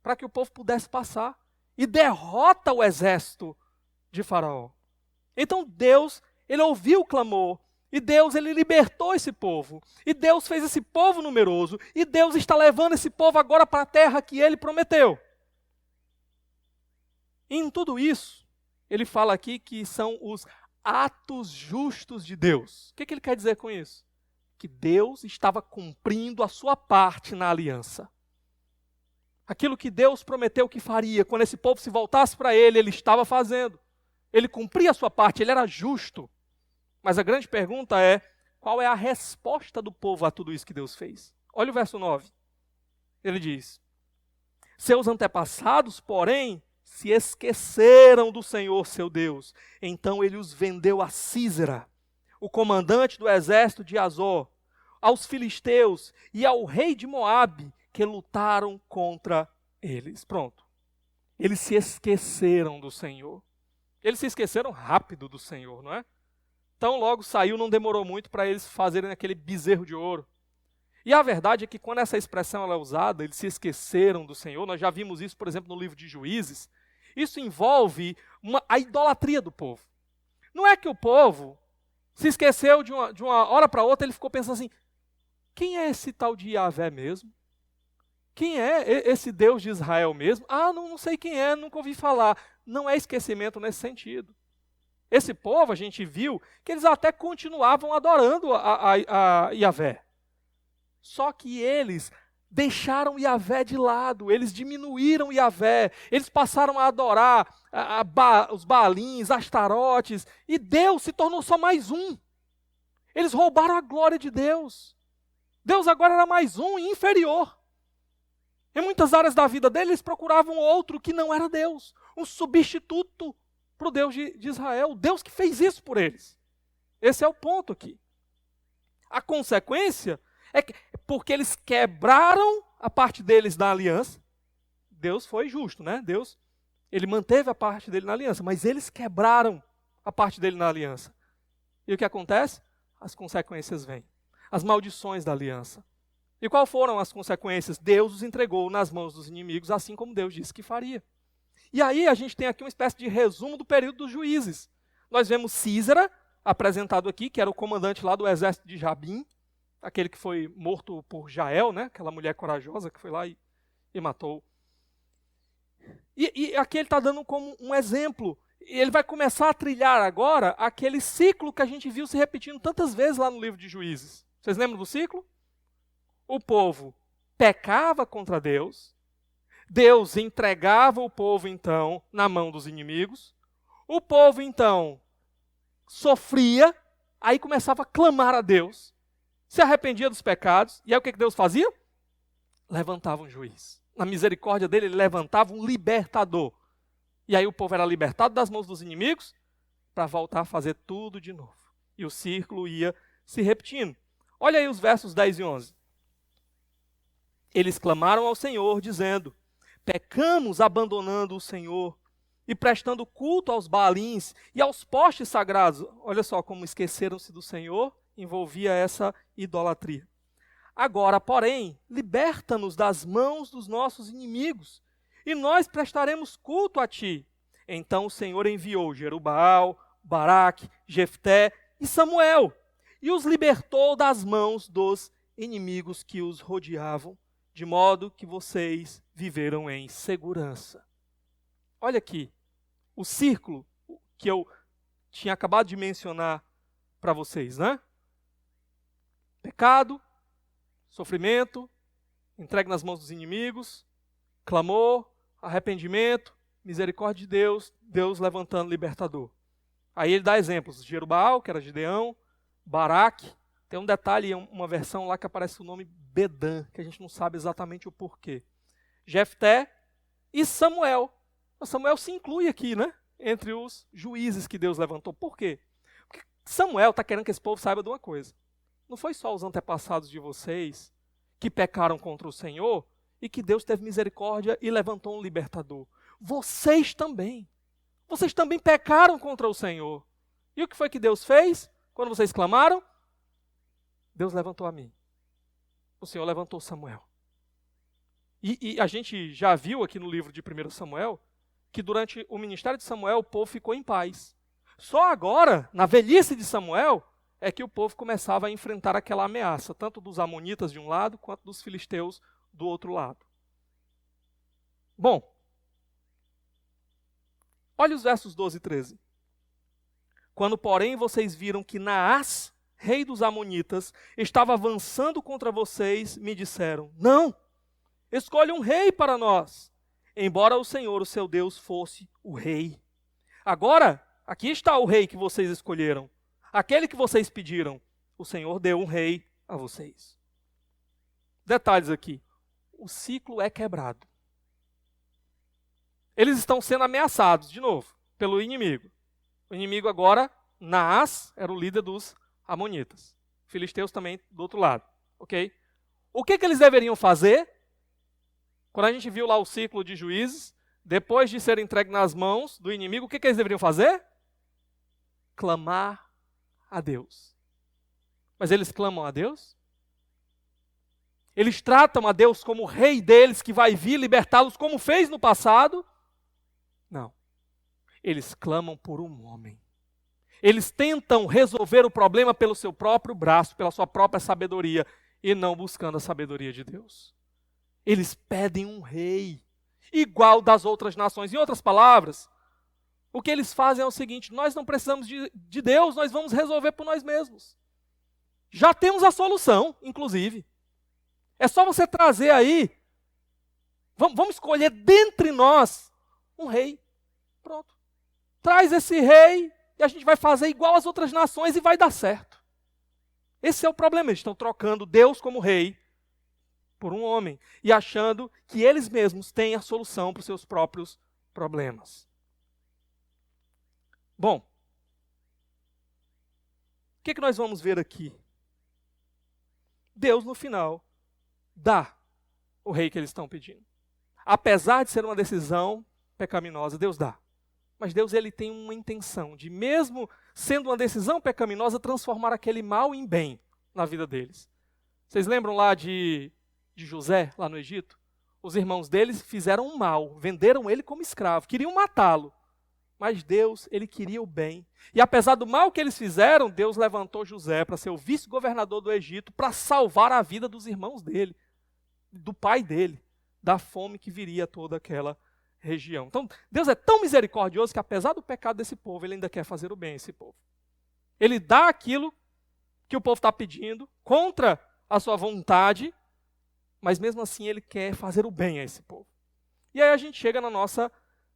para que o povo pudesse passar. E derrota o exército de Faraó. Então Deus, ele ouviu o clamor, e Deus, ele libertou esse povo. E Deus fez esse povo numeroso. E Deus está levando esse povo agora para a terra que ele prometeu. E em tudo isso, ele fala aqui que são os atos justos de Deus. O que ele quer dizer com isso? Que Deus estava cumprindo a sua parte na aliança. Aquilo que Deus prometeu que faria, quando esse povo se voltasse para ele, ele estava fazendo. Ele cumpria a sua parte, ele era justo. Mas a grande pergunta é, qual é a resposta do povo a tudo isso que Deus fez? Olha o verso 9. Ele diz: seus antepassados, porém, se esqueceram do Senhor seu Deus. Então ele os vendeu a Sísera, o comandante do exército de Azor, aos filisteus e ao rei de Moabe, que lutaram contra eles. Pronto. Eles se esqueceram do Senhor. Eles se esqueceram rápido do Senhor, não é? Tão logo saiu, não demorou muito para eles fazerem aquele bezerro de ouro. E a verdade é que quando essa expressão ela é usada, eles se esqueceram do Senhor. Nós já vimos isso, por exemplo, no livro de Juízes. Isso envolve a idolatria do povo. Não é que o povo se esqueceu de uma hora para outra, ele ficou pensando assim, quem é esse tal de Yahvé mesmo? Quem é esse Deus de Israel mesmo? Ah, não sei quem é, nunca ouvi falar. Não é esquecimento nesse sentido. Esse povo, a gente viu, que eles até continuavam adorando a Yahvé. Só que eles deixaram Yahvé de lado, eles diminuíram Yahvé, eles passaram a adorar os Baalins, Astarotes, e Deus se tornou só mais um. Eles roubaram a glória de Deus. Deus agora era mais um e inferior. Em muitas áreas da vida deles, eles procuravam outro que não era Deus, um substituto para o Deus de Israel, o Deus que fez isso por eles. Esse é o ponto aqui. A consequência é que, porque eles quebraram a parte deles da aliança, Deus foi justo, né? Deus, ele manteve a parte dele na aliança, mas eles quebraram a parte dele na aliança. E o que acontece? As consequências vêm. As maldições da aliança. E quais foram as consequências? Deus os entregou nas mãos dos inimigos, assim como Deus disse que faria. E aí a gente tem aqui uma espécie de resumo do período dos juízes. Nós vemos Sísera, apresentado aqui, que era o comandante lá do exército de Jabim, aquele que foi morto por Jael, né? Aquela mulher corajosa que foi lá e matou. E aqui ele está dando como um exemplo. E ele vai começar a trilhar agora aquele ciclo que a gente viu se repetindo tantas vezes lá no livro de Juízes. Vocês lembram do ciclo? O povo pecava contra Deus. Deus entregava o povo, então, na mão dos inimigos. O povo, então, sofria, aí começava a clamar a Deus, se arrependia dos pecados, e aí o que Deus fazia? Levantava um juiz. Na misericórdia dele, ele levantava um libertador. E aí o povo era libertado das mãos dos inimigos para voltar a fazer tudo de novo. E o círculo ia se repetindo. Olha aí os versos 10 e 11. Eles clamaram ao Senhor, dizendo, pecamos abandonando o Senhor e prestando culto aos Baalins e aos postes sagrados. Olha só como esqueceram-se do Senhor, envolvia essa idolatria. Agora, porém, liberta-nos das mãos dos nossos inimigos e nós prestaremos culto a ti. Então o Senhor enviou Jerubaal, Baraque, Jefté e Samuel e os libertou das mãos dos inimigos que os rodeavam, de modo que vocês viveram em segurança. Olha aqui, o círculo que eu tinha acabado de mencionar para vocês, né? Pecado, sofrimento, entregue nas mãos dos inimigos, clamor, arrependimento, misericórdia de Deus, Deus levantando libertador. Aí ele dá exemplos, Jerubaal, que era Gideão, Baraque, tem um detalhe, uma versão lá que aparece o nome Bedã, que a gente não sabe exatamente o porquê. Jefté e Samuel. Samuel se inclui aqui, né? Entre os juízes que Deus levantou. Por quê? Porque Samuel está querendo que esse povo saiba de uma coisa. Não foi só os antepassados de vocês que pecaram contra o Senhor e que Deus teve misericórdia e levantou um libertador. Vocês também. Vocês também pecaram contra o Senhor. E o que foi que Deus fez? Quando vocês clamaram, Deus levantou a mim. O Senhor levantou Samuel. E a gente já viu aqui no livro de 1 Samuel que durante o ministério de Samuel o povo ficou em paz. Só agora, na velhice de Samuel, é que o povo começava a enfrentar aquela ameaça, tanto dos amonitas de um lado, quanto dos filisteus do outro lado. Bom, olha os versos 12 e 13. Quando, porém, vocês viram que Naás, rei dos amonitas, estava avançando contra vocês, me disseram, não, escolha um rei para nós, embora o Senhor, o seu Deus, fosse o rei. Agora, aqui está o rei que vocês escolheram, aquele que vocês pediram. O Senhor deu um rei a vocês. Detalhes aqui. O ciclo é quebrado. Eles estão sendo ameaçados, de novo, pelo inimigo. O inimigo agora, Naás, era o líder dos amonitas. Filisteus também do outro lado. Ok? O que eles deveriam fazer? Quando a gente viu lá o ciclo de juízes, depois de ser entregue nas mãos do inimigo, o que eles deveriam fazer? Clamar a Deus. Mas eles clamam a Deus? Eles tratam a Deus como o rei deles que vai vir libertá-los como fez no passado? Não. Eles clamam por um homem. Eles tentam resolver o problema pelo seu próprio braço, pela sua própria sabedoria, e não buscando a sabedoria de Deus. Eles pedem um rei, igual das outras nações. Em outras palavras, o que eles fazem é o seguinte: nós não precisamos de Deus, nós vamos resolver por nós mesmos. Já temos a solução, inclusive. É só você trazer aí, vamos escolher dentre nós um rei. Pronto. Traz esse rei e a gente vai fazer igual as outras nações e vai dar certo. Esse é o problema. Eles estão trocando Deus como rei por um homem e achando que eles mesmos têm a solução para os seus próprios problemas. Bom, o que nós vamos ver aqui? Deus, no final, dá o rei que eles estão pedindo. Apesar de ser uma decisão pecaminosa, Deus dá. Mas Deus, ele tem uma intenção de, mesmo sendo uma decisão pecaminosa, transformar aquele mal em bem na vida deles. Vocês lembram lá de José, lá no Egito? Os irmãos deles fizeram um mal, venderam ele como escravo, queriam matá-lo. Mas Deus, ele queria o bem. E apesar do mal que eles fizeram, Deus levantou José para ser o vice-governador do Egito, para salvar a vida dos irmãos dele, do pai dele, da fome que viria a toda aquela região. Então, Deus é tão misericordioso que, apesar do pecado desse povo, ele ainda quer fazer o bem a esse povo. Ele dá aquilo que o povo está pedindo, contra a sua vontade, mas mesmo assim ele quer fazer o bem a esse povo. E aí a gente chega na nosso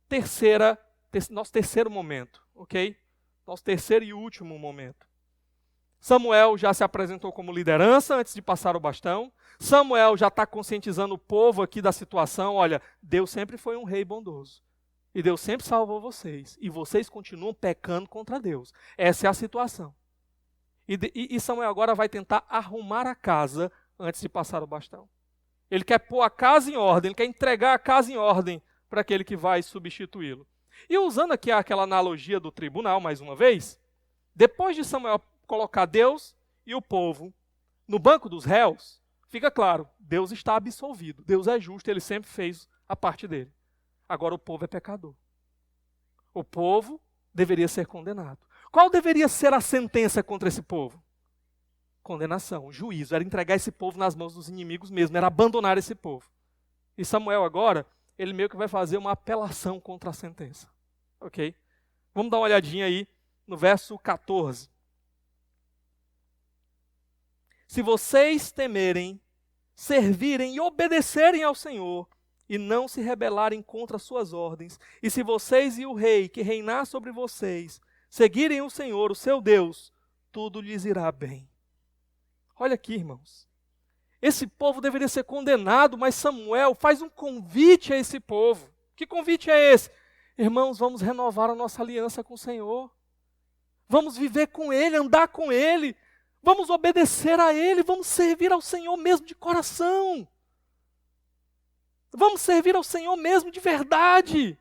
terceiro momento, ok? Nosso terceiro e último momento. Samuel já se apresentou como liderança antes de passar o bastão. Samuel já está conscientizando o povo aqui da situação. Olha, Deus sempre foi um rei bondoso. E Deus sempre salvou vocês. E vocês continuam pecando contra Deus. Essa é a situação. E Samuel agora vai tentar arrumar a casa antes de passar o bastão. Ele quer pôr a casa em ordem, ele quer entregar a casa em ordem para aquele que vai substituí-lo. E usando aqui aquela analogia do tribunal, mais uma vez, depois de Samuel colocar Deus e o povo no banco dos réus, fica claro, Deus está absolvido, Deus é justo, ele sempre fez a parte dele. Agora o povo é pecador. O povo deveria ser condenado. Qual deveria ser a sentença contra esse povo? Condenação, juízo, era entregar esse povo nas mãos dos inimigos mesmo, era abandonar esse povo. E Samuel agora, ele meio que vai fazer uma apelação contra a sentença. Ok? Vamos dar uma olhadinha aí no verso 14. Se vocês temerem, servirem e obedecerem ao Senhor, e não se rebelarem contra as suas ordens, e se vocês e o rei que reinar sobre vocês seguirem o Senhor, o seu Deus, tudo lhes irá bem. Olha aqui, irmãos. Esse povo deveria ser condenado, mas Samuel faz um convite a esse povo. Que convite é esse? Irmãos, vamos renovar a nossa aliança com o Senhor. Vamos viver com Ele, andar com Ele. Vamos obedecer a Ele, vamos servir ao Senhor mesmo de coração. Vamos servir ao Senhor mesmo de verdade.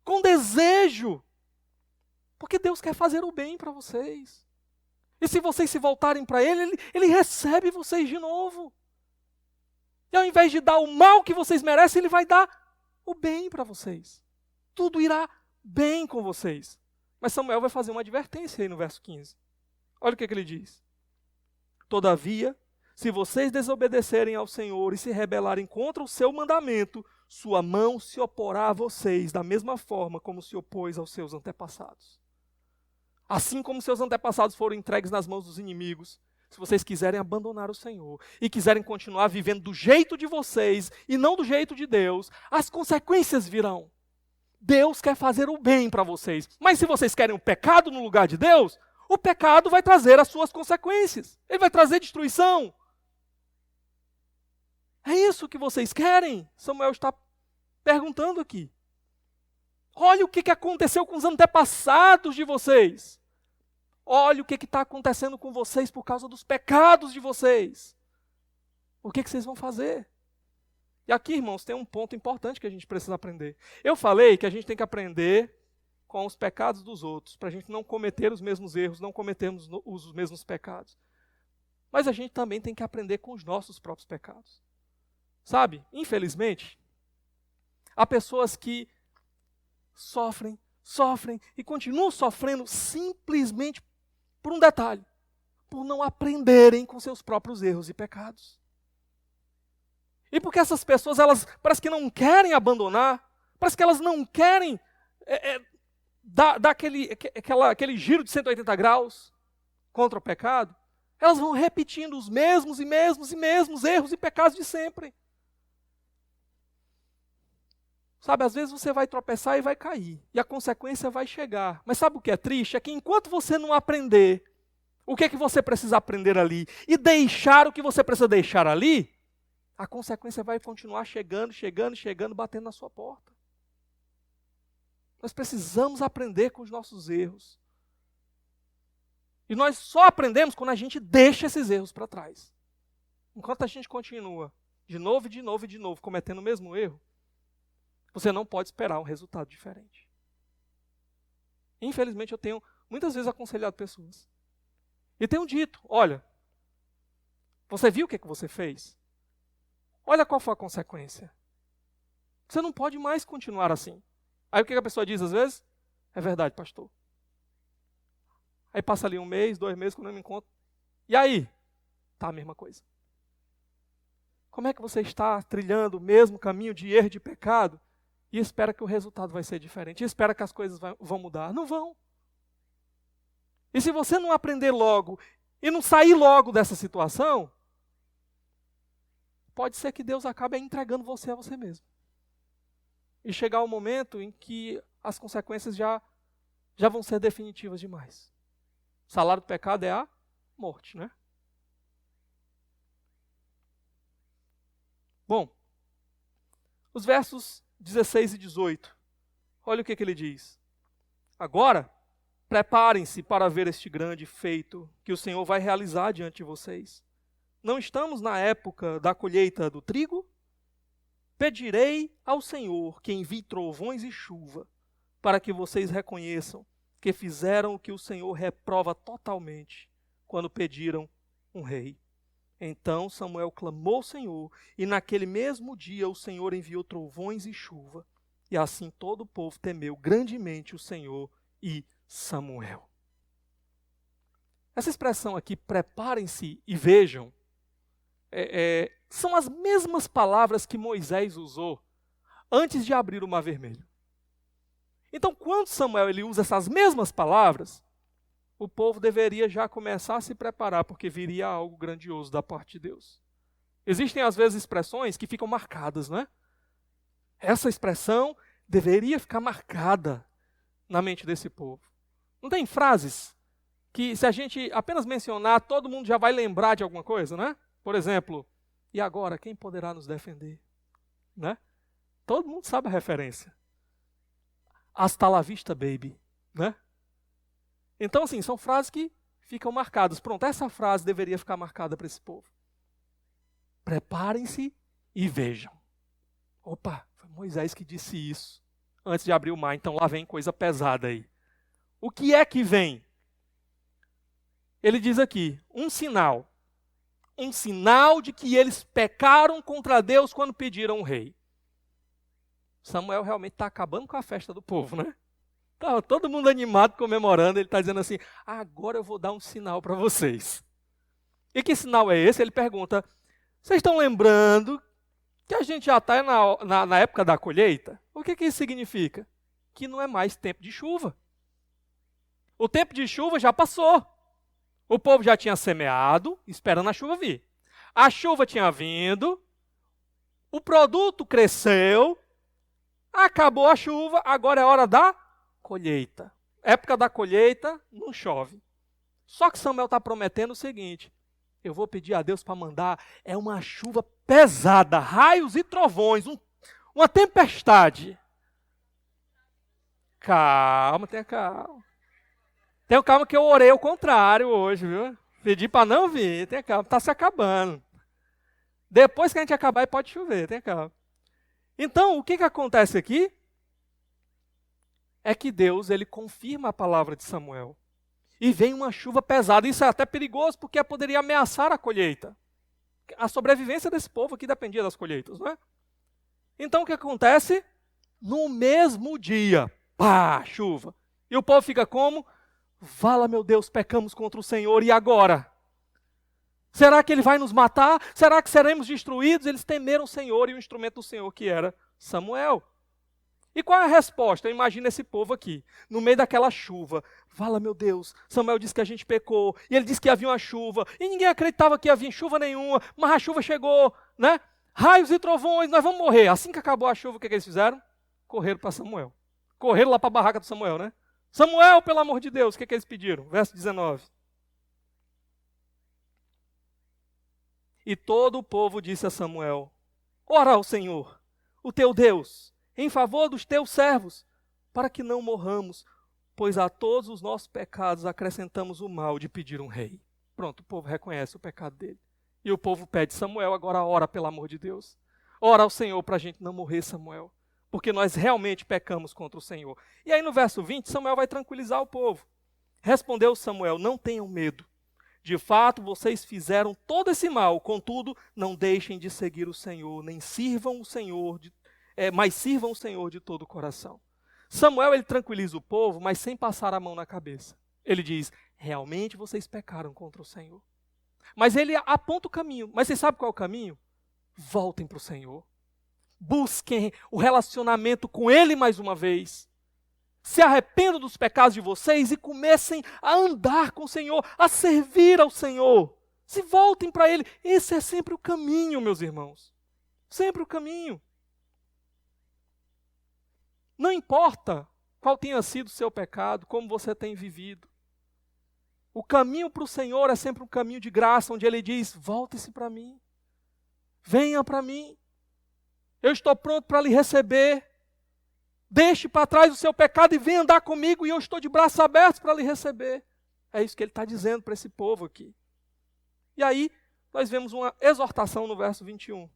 Com desejo. Porque Deus quer fazer o bem para vocês. E se vocês se voltarem para Ele, Ele recebe vocês de novo. E ao invés de dar o mal que vocês merecem, Ele vai dar o bem para vocês. Tudo irá bem com vocês. Mas Samuel vai fazer uma advertência aí no verso 15. Olha o que ele diz. Todavia, se vocês desobedecerem ao Senhor e se rebelarem contra o seu mandamento, sua mão se oporá a vocês da mesma forma como se opôs aos seus antepassados. Assim como seus antepassados foram entregues nas mãos dos inimigos, se vocês quiserem abandonar o Senhor e quiserem continuar vivendo do jeito de vocês e não do jeito de Deus, as consequências virão. Deus quer fazer o bem para vocês. Mas se vocês querem o pecado no lugar de Deus, o pecado vai trazer as suas consequências. Ele vai trazer destruição. É isso que vocês querem? Samuel está perguntando aqui. Olha o que aconteceu com os antepassados de vocês. Olha o que está acontecendo com vocês por causa dos pecados de vocês. O que vocês vão fazer? E aqui, irmãos, tem um ponto importante que a gente precisa aprender. Eu falei que a gente tem que aprender com os pecados dos outros, para a gente não cometer os mesmos erros, não cometermos os mesmos pecados. Mas a gente também tem que aprender com os nossos próprios pecados. Sabe, infelizmente, há pessoas que sofrem e continuam sofrendo simplesmente por um detalhe, por não aprenderem com seus próprios erros e pecados. E porque essas pessoas, elas parece que não querem abandonar, parece que elas não querem dar aquele giro de 180 graus contra o pecado, elas vão repetindo os mesmos erros e pecados de sempre. Sabe, às vezes você vai tropeçar e vai cair, e a consequência vai chegar. Mas sabe o que é triste? É que enquanto você não aprender o que é que você precisa aprender ali, e deixar o que você precisa deixar ali, a consequência vai continuar chegando, batendo na sua porta. Nós precisamos aprender com os nossos erros. E nós só aprendemos quando a gente deixa esses erros para trás. Enquanto a gente continua de novo, cometendo o mesmo erro, você não pode esperar um resultado diferente. Infelizmente, eu tenho muitas vezes aconselhado pessoas. E tenho dito, olha, você viu o que você fez? Olha qual foi a consequência. Você não pode mais continuar assim. Aí o que a pessoa diz às vezes? É verdade, pastor. Aí passa ali 1 mês, 2 meses, quando eu me encontro. E aí? Tá a mesma coisa. Como é que você está trilhando o mesmo caminho de erro e de pecado e espera que o resultado vai ser diferente? E espera que as coisas vão mudar? Não vão. E se você não aprender logo e não sair logo dessa situação, pode ser que Deus acabe entregando você a você mesmo. E chegar o momento em que as consequências já vão ser definitivas demais. O salário do pecado é a morte, né? Bom, os versos 16 e 18. Olha o que ele diz. Agora, preparem-se para ver este grande feito que o Senhor vai realizar diante de vocês. Não estamos na época da colheita do trigo? Pedirei ao Senhor que envie trovões e chuva, para que vocês reconheçam que fizeram o que o Senhor reprova totalmente, quando pediram um rei. Então Samuel clamou ao Senhor, e naquele mesmo dia o Senhor enviou trovões e chuva, e assim todo o povo temeu grandemente o Senhor e Samuel. Essa expressão aqui, preparem-se e vejam, são as mesmas palavras que Moisés usou antes de abrir o Mar Vermelho. Então, quando Samuel ele usa essas mesmas palavras, o povo deveria já começar a se preparar, porque viria algo grandioso da parte de Deus. Existem, às vezes, expressões que ficam marcadas, não é? Essa expressão deveria ficar marcada na mente desse povo. Não tem frases que, se a gente apenas mencionar, todo mundo já vai lembrar de alguma coisa, né? Por exemplo, e agora, quem poderá nos defender? Né? Todo mundo sabe a referência. Hasta la vista, baby. Né? Então, assim, são frases que ficam marcadas. Pronto, essa frase deveria ficar marcada para esse povo. Preparem-se e vejam. Opa, foi Moisés que disse isso antes de abrir o mar, então lá vem coisa pesada aí. O que é que vem? Ele diz aqui, um sinal de que eles pecaram contra Deus quando pediram um rei. Samuel realmente está acabando com a festa do povo, né? Estava todo mundo animado, comemorando, ele está dizendo assim, agora eu vou dar um sinal para vocês. E que sinal é esse? Ele pergunta, vocês estão lembrando que a gente já está na época da colheita? O que isso significa? Que não é mais tempo de chuva. O tempo de chuva já passou. O povo já tinha semeado, esperando a chuva vir. A chuva tinha vindo, o produto cresceu, acabou a chuva, agora é hora da colheita. Época da colheita, não chove. Só que Samuel está prometendo o seguinte, eu vou pedir a Deus para mandar uma chuva pesada, raios e trovões, uma tempestade. Calma, tenha calma. Tenha calma que eu orei ao contrário hoje, viu? Pedi para não vir, tenha calma, está se acabando. Depois que a gente acabar, pode chover, tenha calma. Então, o que acontece aqui? é que Deus ele confirma a palavra de Samuel. E vem uma chuva pesada. Isso é até perigoso, porque poderia ameaçar a colheita. A sobrevivência desse povo aqui dependia das colheitas, não é? Então o que acontece? No mesmo dia, pá, chuva. E o povo fica como? Vala, meu Deus, pecamos contra o Senhor, e agora? Será que ele vai nos matar? Será que seremos destruídos? Eles temeram o Senhor e o instrumento do Senhor, que era Samuel. E qual é a resposta? Imagina esse povo aqui, no meio daquela chuva. Fala, meu Deus, Samuel disse que a gente pecou, e ele disse que havia uma chuva, e ninguém acreditava que havia chuva nenhuma, mas a chuva chegou, né? Raios e trovões, nós vamos morrer. Assim que acabou a chuva, o que eles fizeram? Correram para Samuel. Correram lá para a barraca do Samuel, né? Samuel, pelo amor de Deus, o que eles pediram? Verso 19. E todo o povo disse a Samuel: ora ao Senhor, o teu Deus, em favor dos teus servos, para que não morramos, pois a todos os nossos pecados acrescentamos o mal de pedir um rei. Pronto, o povo reconhece o pecado dele. E o povo pede: Samuel, agora ora, pelo amor de Deus. Ora ao Senhor para a gente não morrer, Samuel, porque nós realmente pecamos contra o Senhor. E aí no verso 20, Samuel vai tranquilizar o povo. Respondeu Samuel: não tenham medo. De fato, vocês fizeram todo esse mal, contudo, não deixem de seguir o Senhor, nem sirvam o Senhor, mas sirvam o Senhor de todo o coração. Samuel, ele tranquiliza o povo, mas sem passar a mão na cabeça. Ele diz: realmente vocês pecaram contra o Senhor. Mas ele aponta o caminho. Mas vocês sabem qual é o caminho? Voltem para o Senhor. Busquem o relacionamento com Ele mais uma vez. Se arrependam dos pecados de vocês e comecem a andar com o Senhor, a servir ao Senhor. Se voltem para Ele. Esse é sempre o caminho, meus irmãos. Sempre o caminho. Não importa qual tenha sido o seu pecado, como você tem vivido. O caminho para o Senhor é sempre um caminho de graça, onde Ele diz: volte-se para mim. Venha para mim. Eu estou pronto para lhe receber. Deixe para trás o seu pecado e venha andar comigo, e eu estou de braços abertos para lhe receber. É isso que ele está dizendo para esse povo aqui. E aí, nós vemos uma exortação no verso 21.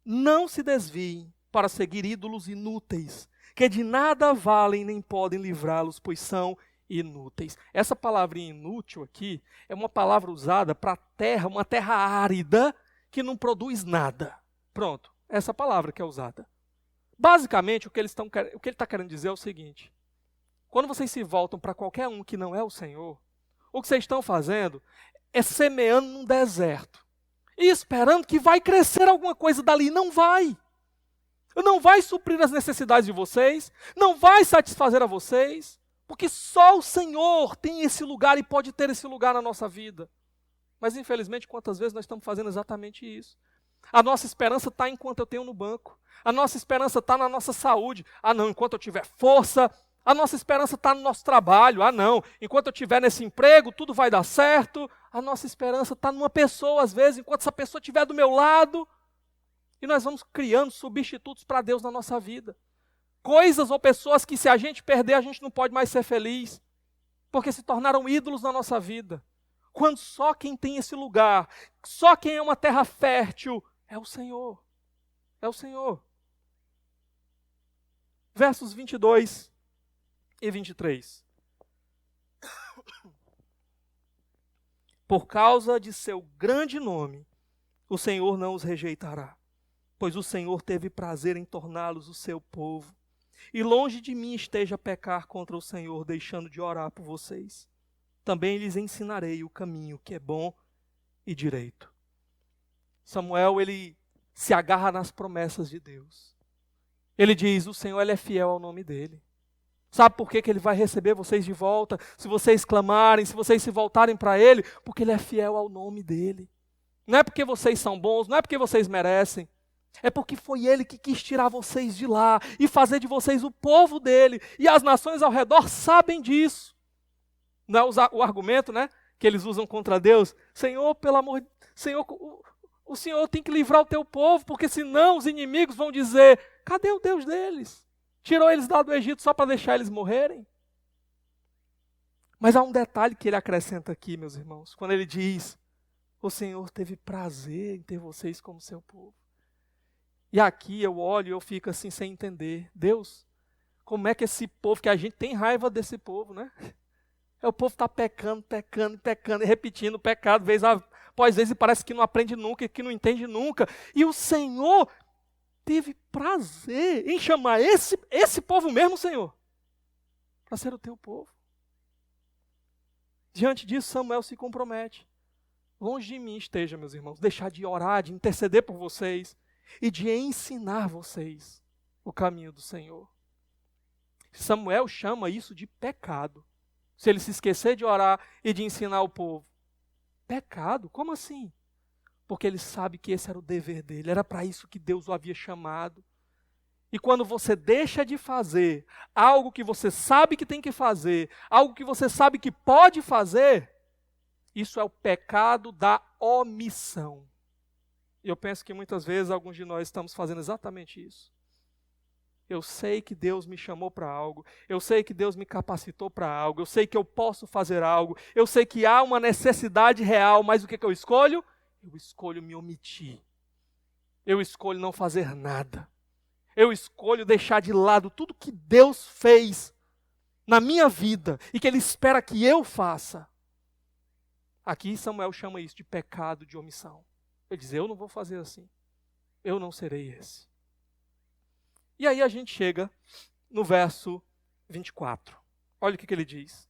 Não se desviem para seguir ídolos inúteis, que de nada valem nem podem livrá-los, pois são inúteis. Essa palavrinha inútil aqui é uma palavra usada para terra, uma terra árida, que não produz nada. Pronto, essa palavra que é usada. Basicamente, o que ele está querendo dizer é o seguinte: quando vocês se voltam para qualquer um que não é o Senhor, o que vocês estão fazendo é semeando num deserto e esperando que vai crescer alguma coisa dali. Não vai. Não vai suprir as necessidades de vocês, não vai satisfazer a vocês, porque só o Senhor tem esse lugar e pode ter esse lugar na nossa vida. Mas infelizmente, quantas vezes nós estamos fazendo exatamente isso? A nossa esperança está enquanto eu tenho no banco. A nossa esperança está na nossa saúde. Ah, não, enquanto eu tiver força. A nossa esperança está no nosso trabalho. Ah, não, enquanto eu estiver nesse emprego, tudo vai dar certo. A nossa esperança está numa pessoa, às vezes, enquanto essa pessoa estiver do meu lado. E nós vamos criando substitutos para Deus na nossa vida. Coisas ou pessoas que, se a gente perder, a gente não pode mais ser feliz, porque se tornaram ídolos na nossa vida. Quando só quem tem esse lugar, só quem é uma terra fértil, é o Senhor. É o Senhor. Versos 22 e 23. Por causa de seu grande nome, o Senhor não os rejeitará, pois o Senhor teve prazer em torná-los o seu povo. E longe de mim esteja a pecar contra o Senhor, deixando de orar por vocês. Também lhes ensinarei o caminho que é bom e direito. Samuel, ele se agarra nas promessas de Deus. Ele diz: o Senhor, ele é fiel ao nome dele. Sabe por que ele vai receber vocês de volta? Se vocês clamarem, se vocês se voltarem para ele, porque ele é fiel ao nome dele. Não é porque vocês são bons, não é porque vocês merecem. É porque foi ele que quis tirar vocês de lá e fazer de vocês o povo dele. E as nações ao redor sabem disso. Não é o argumento, né, que eles usam contra Deus? Senhor, pelo amor de Deus, Senhor, o Senhor tem que livrar o teu povo, porque senão os inimigos vão dizer: cadê o Deus deles? Tirou eles lá do Egito só para deixar eles morrerem? Mas há um detalhe que ele acrescenta aqui, meus irmãos, quando ele diz: o Senhor teve prazer em ter vocês como seu povo. E aqui eu olho e eu fico assim sem entender. Deus, como é que esse povo, que a gente tem raiva desse povo, né? O povo está pecando, pecando, pecando, e repetindo o pecado, vez após vez, e parece que não aprende nunca, que não entende nunca. E o Senhor teve prazer em chamar esse povo mesmo, Senhor, para ser o teu povo. Diante disso, Samuel se compromete. Longe de mim esteja, meus irmãos, deixar de orar, de interceder por vocês e de ensinar vocês o caminho do Senhor. Samuel chama isso de pecado. Se ele se esquecer de orar e de ensinar o povo. Pecado? Como assim? Porque ele sabe que esse era o dever dele, era para isso que Deus o havia chamado. E quando você deixa de fazer algo que você sabe que tem que fazer, algo que você sabe que pode fazer, isso é o pecado da omissão. E eu penso que muitas vezes alguns de nós estamos fazendo exatamente isso. Eu sei que Deus me chamou para algo, eu sei que Deus me capacitou para algo, eu sei que eu posso fazer algo, eu sei que há uma necessidade real, mas o que eu escolho? Eu escolho me omitir. Eu escolho não fazer nada. Eu escolho deixar de lado tudo que Deus fez na minha vida e que Ele espera que eu faça. Aqui Samuel chama isso de pecado de omissão. Ele diz, eu não vou fazer assim. Eu não serei esse. E aí a gente chega no verso 24. Olha o que ele diz.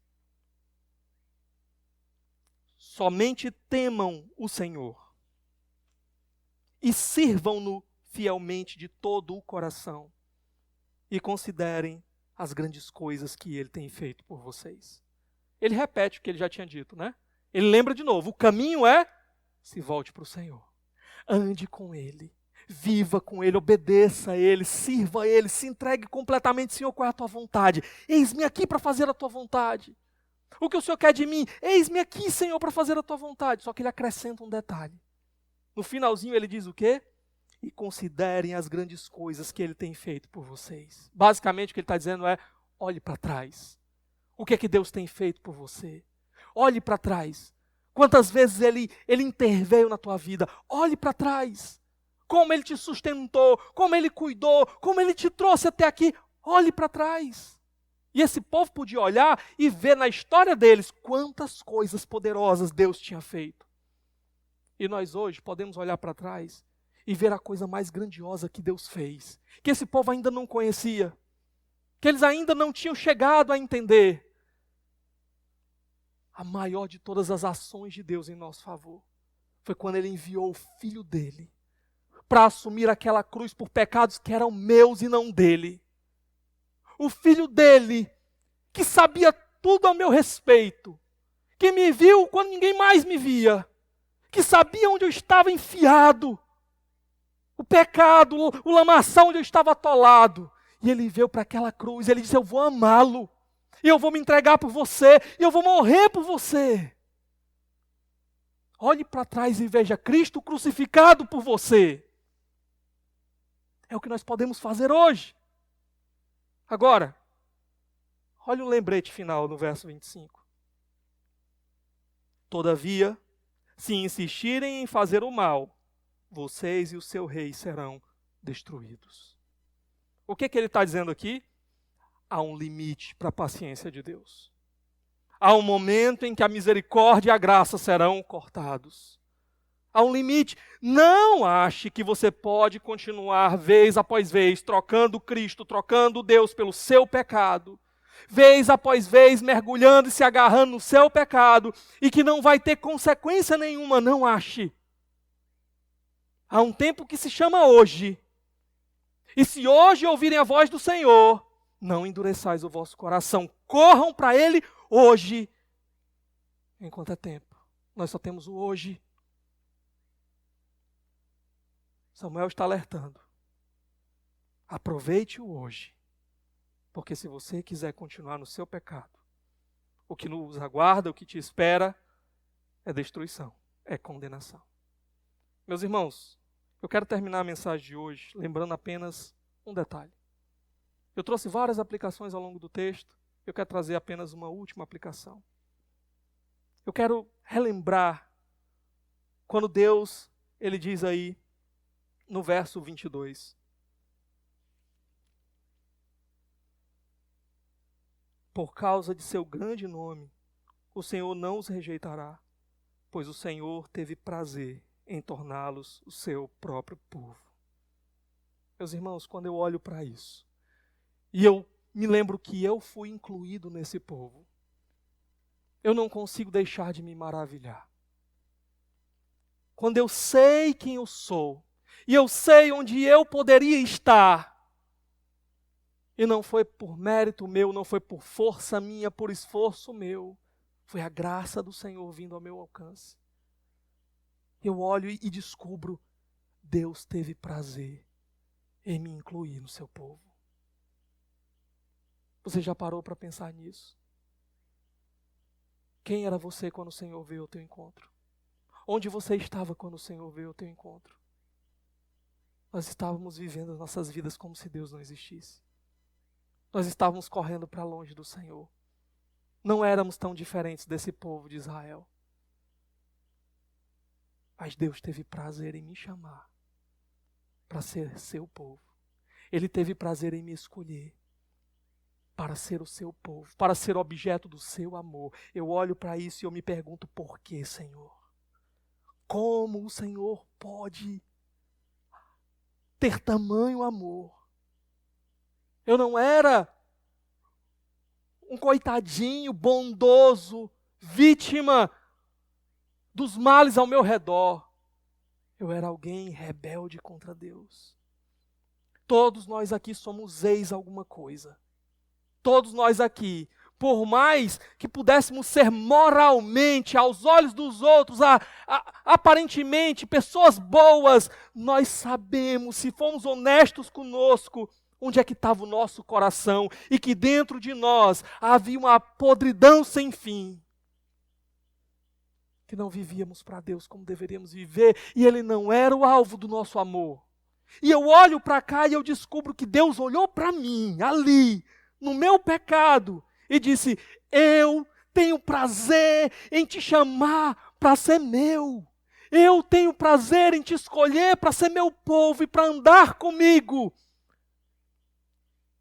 Somente temam o Senhor e sirvam-no fielmente de todo o coração e considerem as grandes coisas que Ele tem feito por vocês. Ele repete o que ele já tinha dito, né? Ele lembra de novo, o caminho é, se volte para o Senhor. Ande com Ele. Viva com Ele, obedeça a Ele, sirva a Ele, se entregue completamente. Senhor, qual é a tua vontade? Eis-me aqui para fazer a tua vontade. O que o Senhor quer de mim? Eis-me aqui, Senhor, para fazer a tua vontade. Só que ele acrescenta um detalhe. No finalzinho ele diz o quê? E considerem as grandes coisas que Ele tem feito por vocês. Basicamente o que ele está dizendo é, olhe para trás. O que é que Deus tem feito por você? Olhe para trás. Quantas vezes Ele interveio na tua vida? Olhe para trás. Como Ele te sustentou, como Ele cuidou, como Ele te trouxe até aqui. Olhe para trás. E esse povo podia olhar e ver na história deles quantas coisas poderosas Deus tinha feito. E nós hoje podemos olhar para trás e ver a coisa mais grandiosa que Deus fez, que esse povo ainda não conhecia, que eles ainda não tinham chegado a entender. A maior de todas as ações de Deus em nosso favor foi quando Ele enviou o Filho dEle para assumir aquela cruz por pecados que eram meus e não dele. O Filho dEle, que sabia tudo ao meu respeito, que me viu quando ninguém mais me via, que sabia onde eu estava enfiado, o pecado, o lamaçal onde eu estava atolado. E Ele veio para aquela cruz, Ele disse, eu vou amá-lo, e eu vou me entregar por você, e eu vou morrer por você. Olhe para trás e veja Cristo crucificado por você. É o que nós podemos fazer hoje. Agora, olha o lembrete final no verso 25. Todavia, se insistirem em fazer o mal, vocês e o seu rei serão destruídos. O que ele está dizendo aqui? Há um limite para a paciência de Deus. Há um momento em que a misericórdia e a graça serão cortados. Há um limite. Não ache que você pode continuar vez após vez trocando Cristo, trocando Deus pelo seu pecado. Vez após vez mergulhando e se agarrando no seu pecado e que não vai ter consequência nenhuma. Não ache. Há um tempo que se chama hoje. E se hoje ouvirem a voz do Senhor, não endureçais o vosso coração. Corram para Ele hoje, enquanto é tempo. Nós só temos o hoje. Samuel está alertando. Aproveite o hoje. Porque se você quiser continuar no seu pecado, o que nos aguarda, o que te espera, é destruição, é condenação. Meus irmãos, eu quero terminar a mensagem de hoje lembrando apenas um detalhe. Eu trouxe várias aplicações ao longo do texto, eu quero trazer apenas uma última aplicação. Eu quero relembrar quando Deus, Ele diz aí, no verso 22. Por causa de seu grande nome, o Senhor não os rejeitará, pois o Senhor teve prazer em torná-los o seu próprio povo. Meus irmãos, quando eu olho para isso, e eu me lembro que eu fui incluído nesse povo, eu não consigo deixar de me maravilhar. Quando eu sei quem eu sou, e eu sei onde eu poderia estar, e não foi por mérito meu, não foi por força minha, por esforço meu, foi a graça do Senhor vindo ao meu alcance. Eu olho e descubro, Deus teve prazer em me incluir no seu povo. Você já parou para pensar nisso? Quem era você quando o Senhor veio ao teu encontro? Onde você estava quando o Senhor veio ao teu encontro? Nós estávamos vivendo nossas vidas como se Deus não existisse. Nós estávamos correndo para longe do Senhor. Não éramos tão diferentes desse povo de Israel. Mas Deus teve prazer em me chamar para ser seu povo. Ele teve prazer em me escolher para ser o seu povo, para ser objeto do seu amor. Eu olho para isso e eu me pergunto, por que, Senhor? Como o Senhor pode ter tamanho amor? Eu não era um coitadinho, bondoso, vítima dos males ao meu redor. Eu era alguém rebelde contra Deus. Todos nós aqui somos ex alguma coisa. Todos nós aqui, por mais que pudéssemos ser moralmente, aos olhos dos outros, aparentemente pessoas boas, nós sabemos, se formos honestos conosco, onde é que estava o nosso coração e que dentro de nós havia uma podridão sem fim. Que não vivíamos para Deus como deveríamos viver e Ele não era o alvo do nosso amor. E eu olho para cá e eu descubro que Deus olhou para mim, ali, no meu pecado, e disse, eu tenho prazer em te chamar para ser meu. Eu tenho prazer em te escolher para ser meu povo e para andar comigo.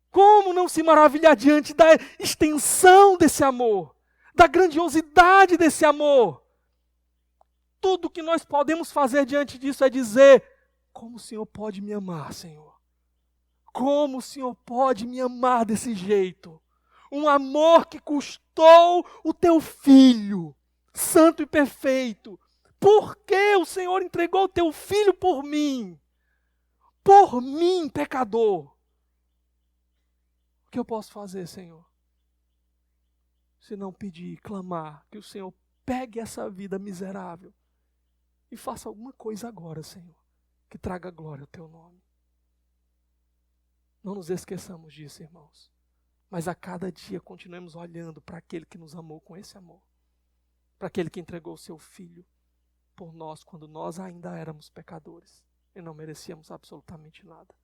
Como não se maravilhar diante da extensão desse amor, da grandiosidade desse amor? Tudo que nós podemos fazer diante disso é dizer, como o Senhor pode me amar, Senhor? Como o Senhor pode me amar desse jeito? Um amor que custou o teu filho, santo e perfeito. Por que o Senhor entregou o teu filho por mim? Por mim, pecador. O que eu posso fazer, Senhor? Se não pedir, clamar, que o Senhor pegue essa vida miserável e faça alguma coisa agora, Senhor, que traga glória ao teu nome. Não nos esqueçamos disso, irmãos. Mas a cada dia continuemos olhando para aquele que nos amou com esse amor. Para aquele que entregou o seu filho por nós quando nós ainda éramos pecadores e não merecíamos absolutamente nada.